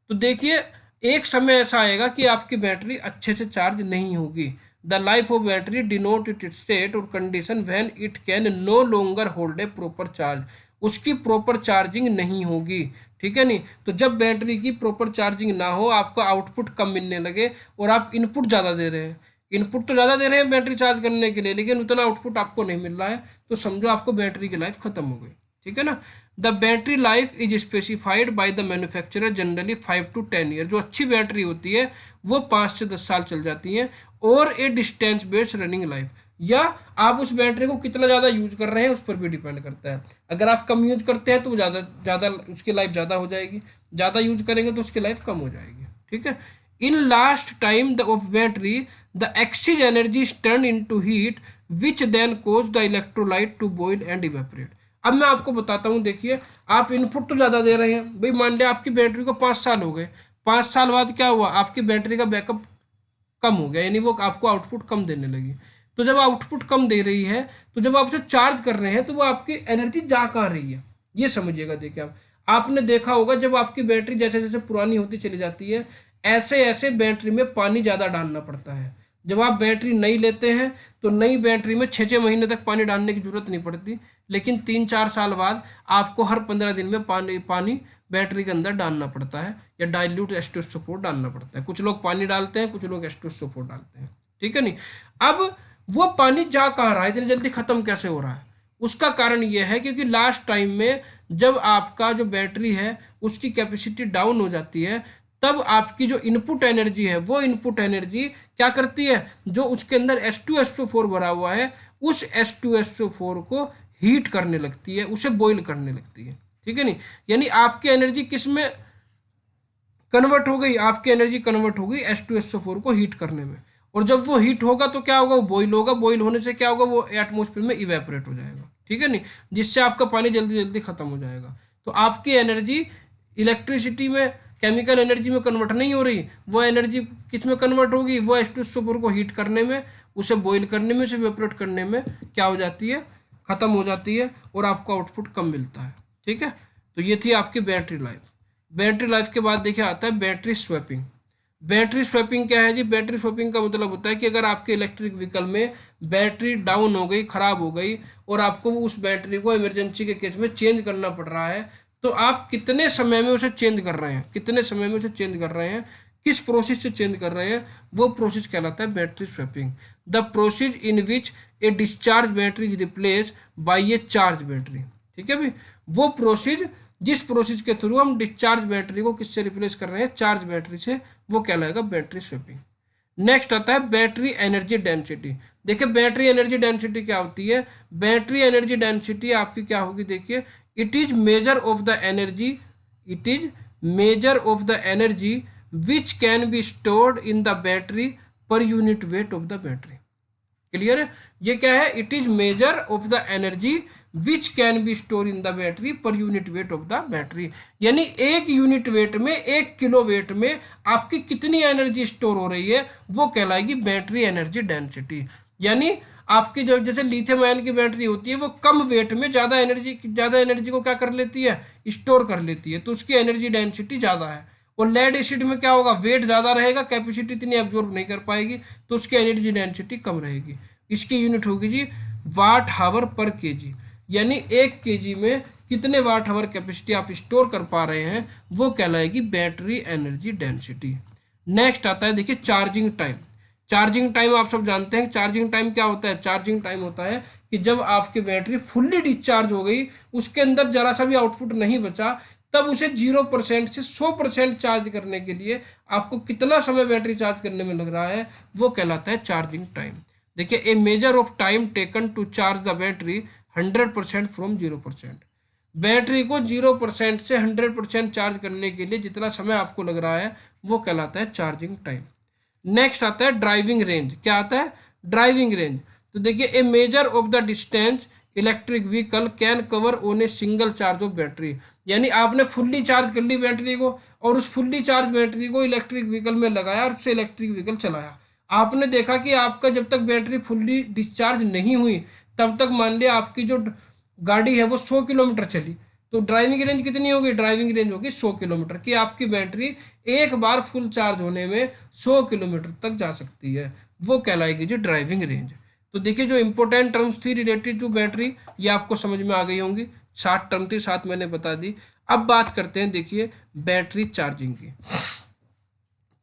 तो देखिए एक समय ऐसा आएगा कि आपकी बैटरी अच्छे से चार्ज नहीं होगी। The life of battery denote it state और condition when it can no longer hold a proper charge, उसकी प्रॉपर चार्जिंग नहीं होगी। ठीक है नहीं, तो जब बैटरी की प्रॉपर चार्जिंग ना हो, आपका आउटपुट कम मिलने लगे और आप इनपुट ज़्यादा दे रहे हैं, इनपुट तो ज़्यादा दे रहे हैं बैटरी चार्ज करने के लिए, लेकिन उतना आउटपुट आपको नहीं मिल रहा है, तो समझो आपको बैटरी की लाइफ खत्म हो गई। ठीक है ना, the battery life is specified by the manufacturer generally 5 to 10 year. जो अच्छी बैटरी होती है वो 5 से 10 साल चल जाती है, और ए डिस्टेंस बेस्ड रनिंग लाइफ, या आप उस बैटरी को कितना ज़्यादा यूज कर रहे हैं उस पर भी डिपेंड करता है। अगर आप कम यूज करते हैं तो ज़्यादा ज़्यादा उसकी लाइफ ज़्यादा हो जाएगी, ज़्यादा यूज करेंगे तो उसकी लाइफ कम हो जाएगी। ठीक है, in last time the of battery the excess energy is turn into heat which then cause the electrolyte to boil and evaporate. अब मैं आपको बताता हूँ, देखिए आप इनपुट तो ज़्यादा दे रहे हैं भाई, मान लिया आपकी बैटरी को 5 साल हो गए, 5 साल बाद क्या हुआ, आपकी बैटरी का बैकअप कम हो गया, यानी वो आपको आउटपुट कम देने लगी। तो जब आउटपुट कम दे रही है, तो जब आप उसे चार्ज कर रहे हैं तो वो आपकी एनर्जी जा कहाँ रही है, ये समझिएगा। देखिए आपने देखा होगा जब आपकी बैटरी जैसे जैसे पुरानी होती चली जाती है, ऐसे ऐसे बैटरी में पानी ज़्यादा डालना पड़ता है। जब आप बैटरी नई लेते हैं तो नई बैटरी में 6 6 महीने तक पानी डालने की जरूरत नहीं पड़ती, लेकिन 3 4 साल बाद आपको हर 15 दिन में पानी बैटरी के अंदर डालना पड़ता है, या डाइल्यूट H2SO4 डालना पड़ता है। कुछ लोग पानी डालते हैं, कुछ लोग H2SO4 डालते हैं। ठीक है नहीं, अब वो पानी जा कहाँ रहा है, इतनी जल्दी खत्म कैसे हो रहा है, उसका कारण ये है क्योंकि लास्ट टाइम में जब आपका जो बैटरी है उसकी कैपेसिटी डाउन हो जाती है, तब आपकी जो इनपुट एनर्जी है वो इनपुट एनर्जी क्या करती है, जो उसके अंदर H2SO4 भरा हुआ है उस H2SO4 को हीट करने लगती है, उसे बॉईल करने लगती है। ठीक है नहीं, यानी आपकी एनर्जी किस में कन्वर्ट हो गई, आपकी एनर्जी कन्वर्ट हो गई H2SO4 को हीट करने में, और जब वो हीट होगा तो क्या होगा, वो बॉईल होगा, बॉईल होने से क्या होगा, वो एटमॉस्फेयर में इवेपोरेट हो जाएगा। ठीक है नहीं, जिससे आपका पानी जल्दी जल्दी खत्म हो जाएगा। तो आपकी एनर्जी इलेक्ट्रिसिटी में, केमिकल एनर्जी में कन्वर्ट नहीं हो रही, वो एनर्जी किस में कन्वर्ट होगी, वो H2SO4 को हीट करने में, उसे बॉईल करने में, उसे इवेपोरेट करने में क्या हो जाती है, खत्म हो जाती है, और आपको आउटपुट कम मिलता है। ठीक है, तो ये थी आपकी बैटरी लाइफ। बैटरी लाइफ के बाद देखिए आता है बैटरी स्वैपिंग। बैटरी स्वैपिंग क्या है जी, बैटरी स्वैपिंग का मतलब होता है कि अगर आपके इलेक्ट्रिक व्हीकल में बैटरी डाउन हो गई, खराब हो गई, और आपको उस बैटरी को इमरजेंसी के केस में चेंज करना पड़ रहा है, तो आप कितने समय में उसे चेंज कर रहे हैं, कितने समय में उसे चेंज कर रहे हैं, किस प्रोसेस से चेंज कर रहे हैं, वो प्रोसेस कहलाता है battery swapping. The process in which A discharge battery is replace by A charge battery. ठीक है भाई, वो प्रोसेस, जिस प्रोसेस के थ्रू हम डिस्चार्ज बैटरी को किससे रिप्लेस कर रहे हैं, चार्ज बैटरी से, वो कहलाएगा बैटरी स्वैपिंग। नेक्स्ट आता है बैटरी एनर्जी डेंसिटी। देखिए बैटरी एनर्जी डेंसिटी क्या होती है, बैटरी एनर्जी डेंसिटी आपकी क्या होगी, देखिए it is major of the energy, it is major of the energy which can be stored in the battery per unit weight of the battery. Clear है, ये क्या है, it is major of the energy which can B store in the battery per unit weight of the battery, यानी एक unit weight में, 1 kilo weight में आपकी कितनी एनर्जी स्टोर हो रही है, वो कहलाएगी बैटरी एनर्जी डेंसिटी। यानी आपकी जो जैसे लिथियम आयन की बैटरी होती है, वो कम वेट में ज़्यादा एनर्जी को क्या कर लेती है, स्टोर कर लेती है, तो उसकी एनर्जी डेंसिटी ज़्यादा है। और लेड एसिड में क्या होगा, वेट ज़्यादा रहेगा, कैपेसिटी इतनी एब्जॉर्ब नहीं कर पाएगी, तो उसकी एनर्जी डेंसिटी कम रहेगी। इसकी यूनिट होगी जी वाट हावर पर केजी, यानी 1 kg में कितने वाट हावर कैपेसिटी आप स्टोर कर पा रहे हैं, वो कहलाएगी बैटरी एनर्जी डेंसिटी। नेक्स्ट आता है देखिए चार्जिंग टाइम। चार्जिंग टाइम आप सब जानते हैं, चार्जिंग टाइम क्या होता है, चार्जिंग टाइम होता है कि जब आपकी बैटरी फुल्ली डिस्चार्ज हो गई, उसके अंदर जरा सा भी आउटपुट नहीं बचा, तब उसे 0% से 100% चार्ज करने के लिए आपको कितना समय बैटरी चार्ज करने में लग रहा है, वो कहलाता है चार्जिंग टाइम। देखिए a measure of time taken to charge the battery 100% from 0%। Battery को 0% से 100% चार्ज करने के लिए जितना समय आपको लग रहा है, वो कहलाता है चार्जिंग टाइम। नेक्स्ट आता है ड्राइविंग रेंज। क्या आता है, ड्राइविंग रेंज। तो देखिए a measure of the distance electric vehicle can cover on a single charge of battery, यानी आपने फुल्ली चार्ज कर ली बैटरी को, और उस फुल्ली चार्ज बैटरी को इलेक्ट्रिक व्हीकल में लगाया और उससे इलेक्ट्रिक व्हीकल चलाया। आपने देखा कि आपका जब तक बैटरी फुल्ली डिस्चार्ज नहीं हुई, तब तक मान लिया आपकी जो गाड़ी है वो 100 किलोमीटर चली, तो ड्राइविंग रेंज कितनी होगी, ड्राइविंग रेंज होगी 100 किलोमीटर की। आपकी बैटरी एक बार फुल चार्ज होने में 100 किलोमीटर तक जा सकती है, वो कहलाएगी जी ड्राइविंग रेंज। तो देखिए जो इंपॉर्टेंट टर्म्स थी रिलेटेड टू बैटरी, ये आपको समझ में आ गई होंगी। 7 टर्म थी, 7 मैंने बता दी। अब बात करते हैं देखिए बैटरी चार्जिंग की,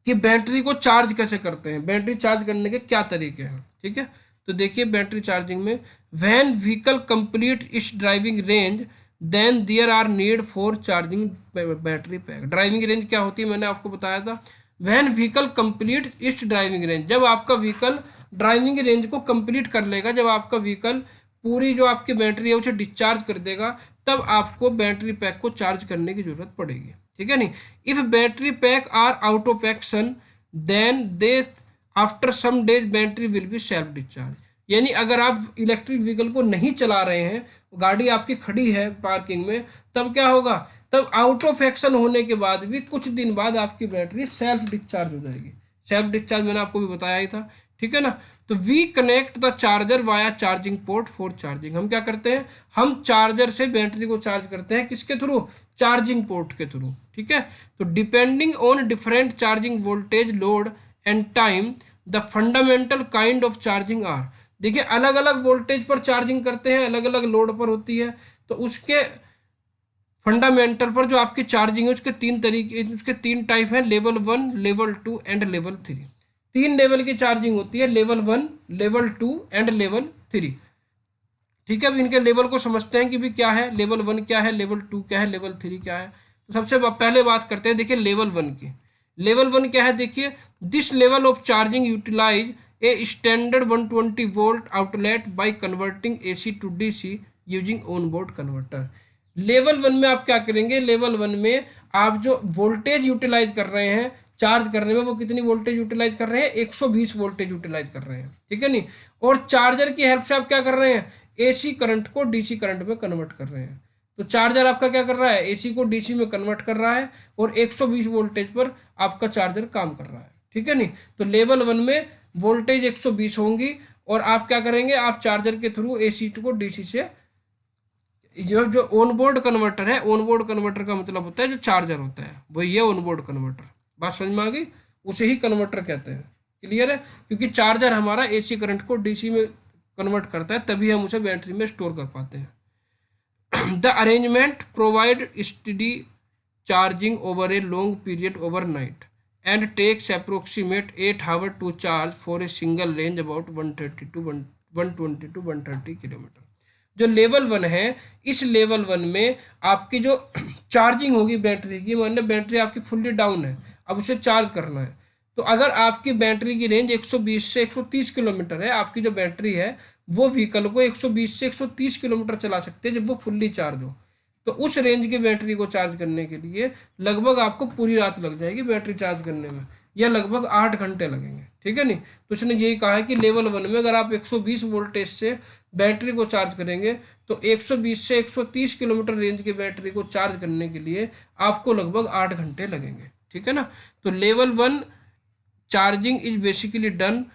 कि बैटरी को चार्ज कैसे करते हैं, बैटरी चार्ज करने के क्या तरीके हैं। ठीक है, तो देखिए बैटरी चार्जिंग में when vehicle complete its driving range then there are need for charging battery pack. Driving range क्या होती है, मैंने आपको बताया था। When vehicle complete its driving range, जब आपका व्हीकल ड्राइविंग रेंज को कंप्लीट कर लेगा, जब आपका व्हीकल पूरी जो आपकी बैटरी है उसे डिस्चार्ज कर देगा, तब आपको बैटरी पैक को चार्ज करने की जरूरत पड़ेगी। ठीक है नहीं, if battery pack are out of action then they after some days battery will be self discharge, यानी अगर आप इलेक्ट्रिक व्हीकल को नहीं चला रहे हैं, गाड़ी आपकी खड़ी है पार्किंग में, तब क्या होगा, तब आउट ऑफ एक्शन होने के बाद भी कुछ दिन बाद आपकी बैटरी सेल्फ डिस्चार्ज हो जाएगी। सेल्फ डिस्चार्ज मैंने आपको भी बताया ही था। ठीक है ना, तो we connect the charger via charging port for charging. हम क्या करते हैं, हम चार्जर से बैटरी को चार्ज करते हैं, किसके थ्रू, चार्जिंग पोर्ट के थ्रू। ठीक है, तो depending on different charging voltage load and time the fundamental kind of charging are. देखिए अलग अलग वोल्टेज पर चार्जिंग करते हैं, अलग अलग लोड पर होती है, तो उसके फंडामेंटल पर जो आपकी चार्जिंग है उसके 3 तरीके, उसके 3 टाइप हैं, level 1, level 2 and level 3। 3 level की चार्जिंग होती है, लेवल 1, लेवल 2 एंड लेवल 3। ठीक है, अब इनके लेवल को समझते हैं कि भी क्या है, लेवल 1 क्या है, लेवल 2 क्या है, लेवल 3 क्या है। तो सबसे पहले बात करते हैं देखिए लेवल 1 की। लेवल 1 क्या है, देखिए this level of charging utilize a standard 120 volt outlet by converting AC to DC using on board converter. Level 1 में आप क्या करेंगे, लेवल 1 में आप जो वोल्टेज यूटिलाइज कर रहे हैं चार्ज करने में, वो कितनी वोल्टेज यूटिलाइज कर रहे हैं, 120 वोल्टेज यूटिलाइज कर रहे हैं। ठीक है नहीं, और चार्जर की हेल्प से आप क्या कर रहे हैं, AC करंट को DC करंट में कन्वर्ट कर रहे हैं। तो चार्जर आपका क्या कर रहा है, AC को DC में कन्वर्ट कर रहा है, और 120 वोल्टेज पर आपका चार्जर काम कर रहा है। ठीक है नहीं, तो लेवल 1 में वोल्टेज 120 होंगी, और आप क्या करेंगे, आप चार्जर के थ्रू AC को DC से, जो ऑनबोर्ड कन्वर्टर है, ऑनबोर्ड कन्वर्टर का मतलब होता है जो चार्जर होता है, वही है ऑनबोर्ड कन्वर्टर। बात समझ में आ गई, उसे ही कन्वर्टर कहते हैं। क्लियर है, क्योंकि चार्जर हमारा AC करंट को DC में कन्वर्ट करता है, तभी हम उसे बैटरी में स्टोर कर पाते हैं। The arrangement provide steady charging over a long period overnight and takes approximate 8 hour to charge for a single range about 120 to 130 kilometre. जो लेवल 1 है, इस लेवल 1 में आपकी जो चार्जिंग होगी बैटरी की, मान लो बैटरी आपकी फुल्ली डाउन है, अब उसे चार्ज करना है, तो अगर आपकी बैटरी की रेंज 120 से 130 किलोमीटर है, आपकी जो बैटरी है वो व्हीकल को 120 से 130 किलोमीटर चला सकते हैं जब वो फुल्ली चार्ज हो। तो उस रेंज की बैटरी को चार्ज करने के लिए लगभग आपको पूरी रात लग जाएगी बैटरी चार्ज करने में, या लगभग 8 घंटे लगेंगे। ठीक है नहीं, तो उसने यही कहा है कि लेवल 1 में अगर आप 120 वोल्टेज से बैटरी को चार्ज करेंगे, तो 120 से 130 किलोमीटर रेंज की बैटरी को चार्ज करने के लिए आपको लगभग 8 घंटे लगेंगे। ठीक है ना, तो level 1 charging is basically done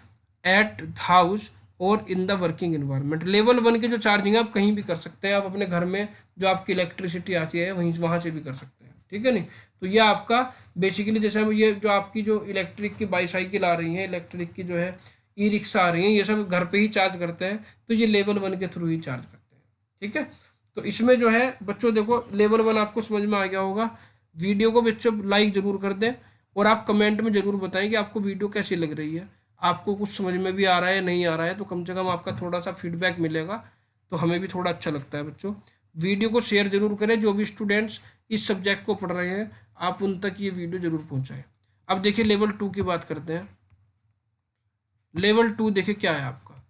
at house और in the working environment. Level 1 की जो चार्जिंग है आप कहीं भी कर सकते हैं, आप अपने घर में जो आपकी इलेक्ट्रिसिटी आती है वहीं वहाँ से भी कर सकते हैं। ठीक है नहीं। तो ये आपका बेसिकली जैसे हम ये जो आपकी जो इलेक्ट्रिक की बाईसाइकिल आ रही है, इलेक्ट्रिक की जो है ई रिक्शा आ रही है, ये सब घर पे ही चार्ज करते हैं, तो ये लेवल 1 के थ्रू ही चार्ज करते हैं। ठीक है, तो इसमें जो है बच्चों देखो लेवल 1 आपको समझ में आ गया होगा। वीडियो को बच्चों लाइक जरूर कर दें और आप कमेंट में जरूर बताएं कि आपको वीडियो कैसी लग रही है, आपको कुछ समझ में भी आ रहा है नहीं आ रहा है, तो कम से कम आपका थोड़ा सा फीडबैक मिलेगा तो हमें भी थोड़ा अच्छा लगता है। बच्चों वीडियो को शेयर जरूर करें, जो भी स्टूडेंट्स इस सब्जेक्ट को पढ़ रहे हैं आप उन तक ये वीडियो जरूर पहुंचाएं। अब देखिए लेवल 2 की बात करते हैं। लेवल 2 देखिए क्या है आपका।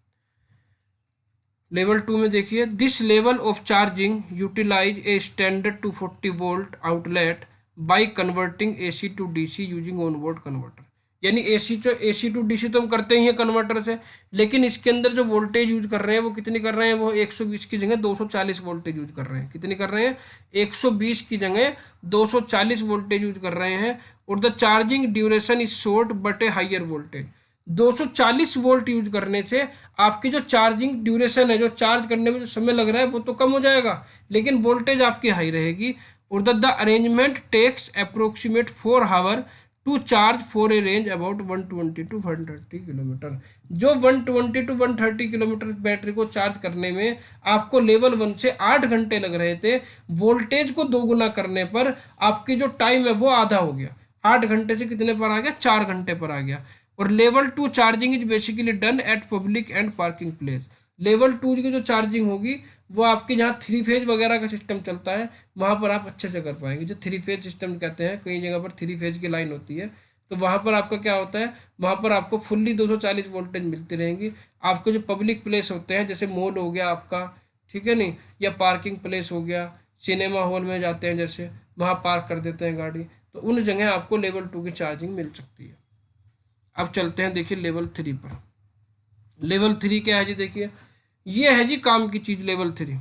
लेवल 2 में देखिए this level of charging utilize a standard 240 volt outlet by converting AC to DC using onboard converter. यानी एसी टू डीसी तो हम करते ही हैं कन्वर्टर से, लेकिन इसके अंदर जो वोल्टेज यूज कर रहे हैं वो कितनी कर रहे हैं, वो 120 की जगह 240 वोल्टेज यूज कर रहे हैं। कितनी कर रहे हैं, 120 की जगह 240 वोल्टेज यूज कर रहे हैं। और the charging duration is short but A higher voltage. 240 volt use करने से आपकी जो चार्जिंग ड्यूरेशन है, जो चार्ज करने में जो समय लग रहा है वो तो कम हो जाएगा, लेकिन वोल्टेज आपकी हाई रहेगी। और the arrangement takes approximate 4 hour to charge for a range about 120 to 130 kilometre. जो 120 टू 130 किलोमीटर बैटरी को चार्ज करने में आपको लेवल 1 से 8 घंटे लग रहे थे, वोल्टेज को दोगुना करने पर आपकी जो टाइम है वो आधा हो गया। 8 घंटे से कितने पर आ गया, 4 घंटे पर आ गया। और level 2 charging is basically done eight public and parking place. Level 2 की जो चार्जिंग होगी वो आपके जहाँ 3 फेज वगैरह का सिस्टम चलता है वहाँ पर आप अच्छे से कर पाएंगे। जो 3 फेज सिस्टम कहते हैं, कई जगह पर 3 फेज की लाइन होती है, तो वहाँ पर आपका क्या होता है, वहाँ पर आपको फुल्ली 240 वोल्टेज मिलती रहेंगी। आपके जो पब्लिक प्लेस होते हैं जैसे मॉल हो गया आपका, ठीक है नहीं, या पार्किंग प्लेस हो गया, सिनेमा हॉल में जाते हैं जैसे, वहाँ पार्क कर देते हैं गाड़ी, तो उन जगह आपको लेवल 2 की चार्जिंग मिल सकती है। अब चलते हैं देखिए लेवल 3 पर। लेवल 3 क्या है जी, देखिए ये है जी काम की चीज़ लेवल 3।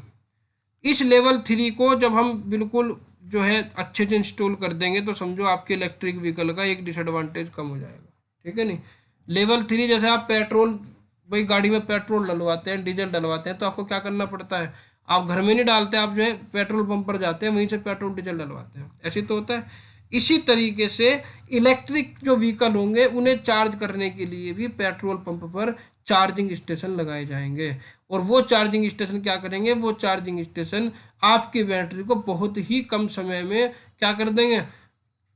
इस लेवल 3 को जब हम बिल्कुल जो है अच्छे से इंस्टॉल कर देंगे तो समझो आपके इलेक्ट्रिक व्हीकल का एक डिसएडवांटेज कम हो जाएगा। ठीक है नहीं, लेवल 3 जैसे आप पेट्रोल, भाई गाड़ी में पेट्रोल डलवाते हैं, डीजल डलवाते हैं, तो आपको क्या करना पड़ता है, आप घर में नहीं डालते, आप जो है पेट्रोल पंप पर जाते हैं, वहीं से पेट्रोल डीजल डलवाते हैं, ऐसे तो होता है। इसी तरीके से इलेक्ट्रिक जो व्हीकल होंगे उन्हें चार्ज करने के लिए भी पेट्रोल पंप पर चार्जिंग स्टेशन लगाए जाएंगे। और वो चार्जिंग स्टेशन क्या करेंगे, वो चार्जिंग स्टेशन आपकी बैटरी को बहुत ही कम समय में क्या कर देंगे,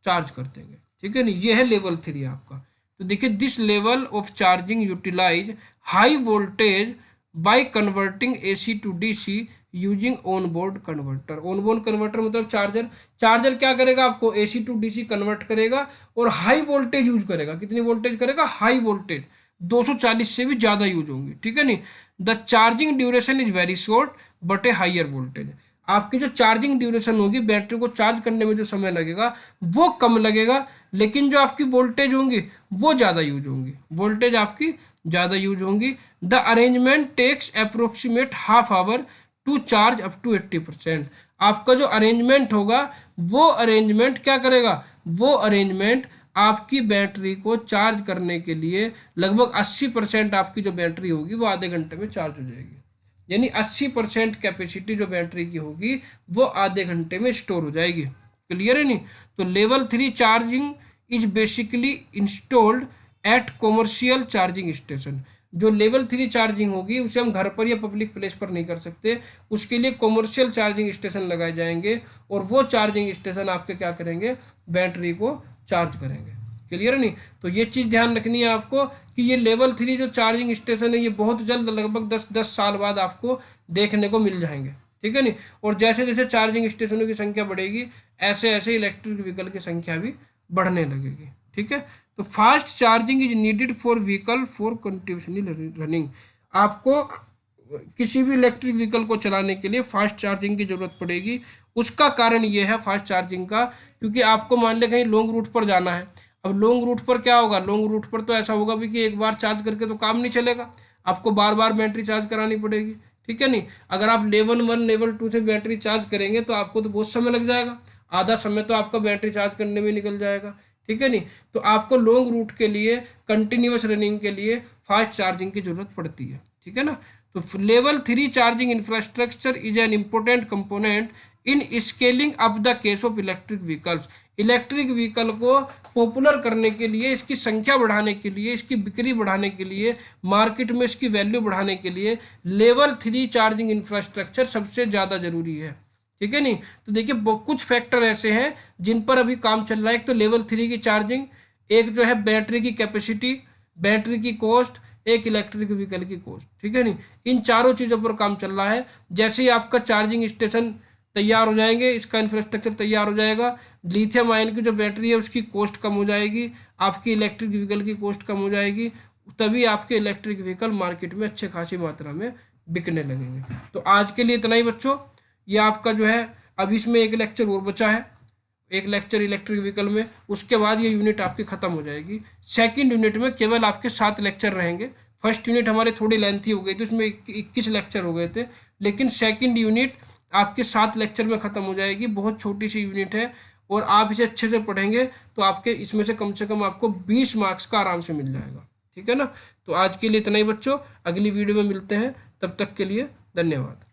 चार्ज कर देंगे। ठीक है नहीं, ये है लेवल 3 आपका। तो देखिए this level of charging utilize high voltage by converting AC to DC using on board converter. On board converter मतलब चार्जर। चार्जर क्या करेगा, आपको एसी टू डीसी कन्वर्ट करेगा और हाई वोल्टेज यूज करेगा। कितनी वोल्टेज करेगा, हाई वोल्टेज 240 से भी ज़्यादा यूज होंगी। ठीक है नहीं, the charging duration is very short but A higher voltage. आपकी जो चार्जिंग ड्यूरेशन होगी, बैटरी को चार्ज करने में जो समय लगेगा वो कम लगेगा, लेकिन जो आपकी वोल्टेज होंगी वो ज़्यादा यूज होंगी, वोल्टेज आपकी ज़्यादा यूज होंगी। The arrangement takes approximate half hour to charge up to 80%। आपका जो अरेंजमेंट होगा वो अरेंजमेंट क्या करेगा, वो अरेंजमेंट आपकी बैटरी को चार्ज करने के लिए लगभग 80% आपकी जो बैटरी होगी वो आधे घंटे में चार्ज हो जाएगी। यानी 80% कैपेसिटी जो बैटरी की होगी वो आधे घंटे में स्टोर हो जाएगी। क्लियर है नहीं, तो level 3 charging is basically installed eight commercial charging station. जो लेवल 3 चार्जिंग होगी उसे हम घर पर या पब्लिक प्लेस पर नहीं कर सकते, उसके लिए कॉमर्शियल चार्जिंग स्टेशन लगाए जाएंगे और वो चार्जिंग स्टेशन आपके क्या करेंगे, बैटरी को चार्ज करेंगे। क्लियर नहीं, तो ये चीज़ ध्यान रखनी है आपको कि ये लेवल 3 जो चार्जिंग स्टेशन है ये बहुत जल्द लगभग 10 साल बाद आपको देखने को मिल जाएंगे। ठीक है नहीं, और जैसे जैसे चार्जिंग स्टेशनों की संख्या बढ़ेगी ऐसे ऐसे इलेक्ट्रिक व्हीकल की संख्या भी बढ़ने लगेगी। ठीक है, तो fast charging is needed for vehicle for continuously running. आपको किसी भी इलेक्ट्रिक व्हीकल को चलाने के लिए फास्ट चार्जिंग की जरूरत पड़ेगी। उसका कारण ये है फास्ट चार्जिंग का, क्योंकि आपको मान ले कहीं लॉन्ग रूट पर जाना है। अब लॉन्ग रूट पर क्या होगा, लॉन्ग रूट पर तो ऐसा होगा भी कि एक बार चार्ज करके तो काम नहीं चलेगा, आपको बार बार बैटरी चार्ज करानी पड़ेगी। ठीक है नहीं, अगर आप लेवल 1 लेवल 2 से बैटरी चार्ज करेंगे तो आपको तो बहुत समय लग जाएगा, आधा समय तो आपका बैटरी चार्ज करने में निकल जाएगा। ठीक है नहीं, तो आपको लॉन्ग रूट के लिए कंटिन्यूस रनिंग के लिए फास्ट चार्जिंग की जरूरत पड़ती है। ठीक है ना, तो level 3 charging infrastructure is an important component in scaling up the case of electric vehicles. Electric vehicle को पॉपुलर करने के लिए, इसकी संख्या बढ़ाने के लिए, इसकी बिक्री बढ़ाने के लिए, मार्केट में इसकी वैल्यू बढ़ाने के लिए लेवल 3 चार्जिंग इंफ्रास्ट्रक्चर सबसे ज़्यादा जरूरी है। ठीक है नहीं? तो देखिए कुछ फैक्टर ऐसे हैं जिन पर अभी काम चल रहा है। एक तो लेवल 3 की चार्जिंग, एक जो है बैटरी की कैपेसिटी, बैटरी की कॉस्ट, एक इलेक्ट्रिक व्हीकल की कॉस्ट। ठीक है नहीं? इन चारों चीज़ों पर काम चल रहा है। जैसे ही आपका चार्जिंग स्टेशन तैयार हो जाएंगे, इसका इंफ्रास्ट्रक्चर तैयार हो जाएगा, लिथियम आयन की जो बैटरी है उसकी कॉस्ट कम हो जाएगी, आपकी इलेक्ट्रिक व्हीकल की कॉस्ट कम हो जाएगी, तभी आपके इलेक्ट्रिक व्हीकल मार्केट में अच्छे खासी मात्रा में बिकने लगेंगे। तो आज के लिए इतना ही बच्चों। ये आपका जो है अब इसमें एक लेक्चर और बचा है, एक लेक्चर इलेक्ट्रिक व्हीकल में, उसके बाद ये यूनिट आपकी ख़त्म हो जाएगी। सेकंड यूनिट में केवल आपके 7 लेक्चर रहेंगे। फर्स्ट यूनिट हमारे थोड़ी लेंथी हो गई थी, उसमें 21 लेक्चर हो गए थे, लेकिन सेकंड यूनिट आपके 7 लेक्चर में ख़त्म हो जाएगी। बहुत छोटी सी यूनिट है और आप इसे अच्छे से पढ़ेंगे तो आपके इसमें से कम आपको 20 मार्क्स का आराम से मिल जाएगा। ठीक है ना? तो आज के लिए इतना ही बच्चों, अगली वीडियो में मिलते हैं, तब तक के लिए धन्यवाद।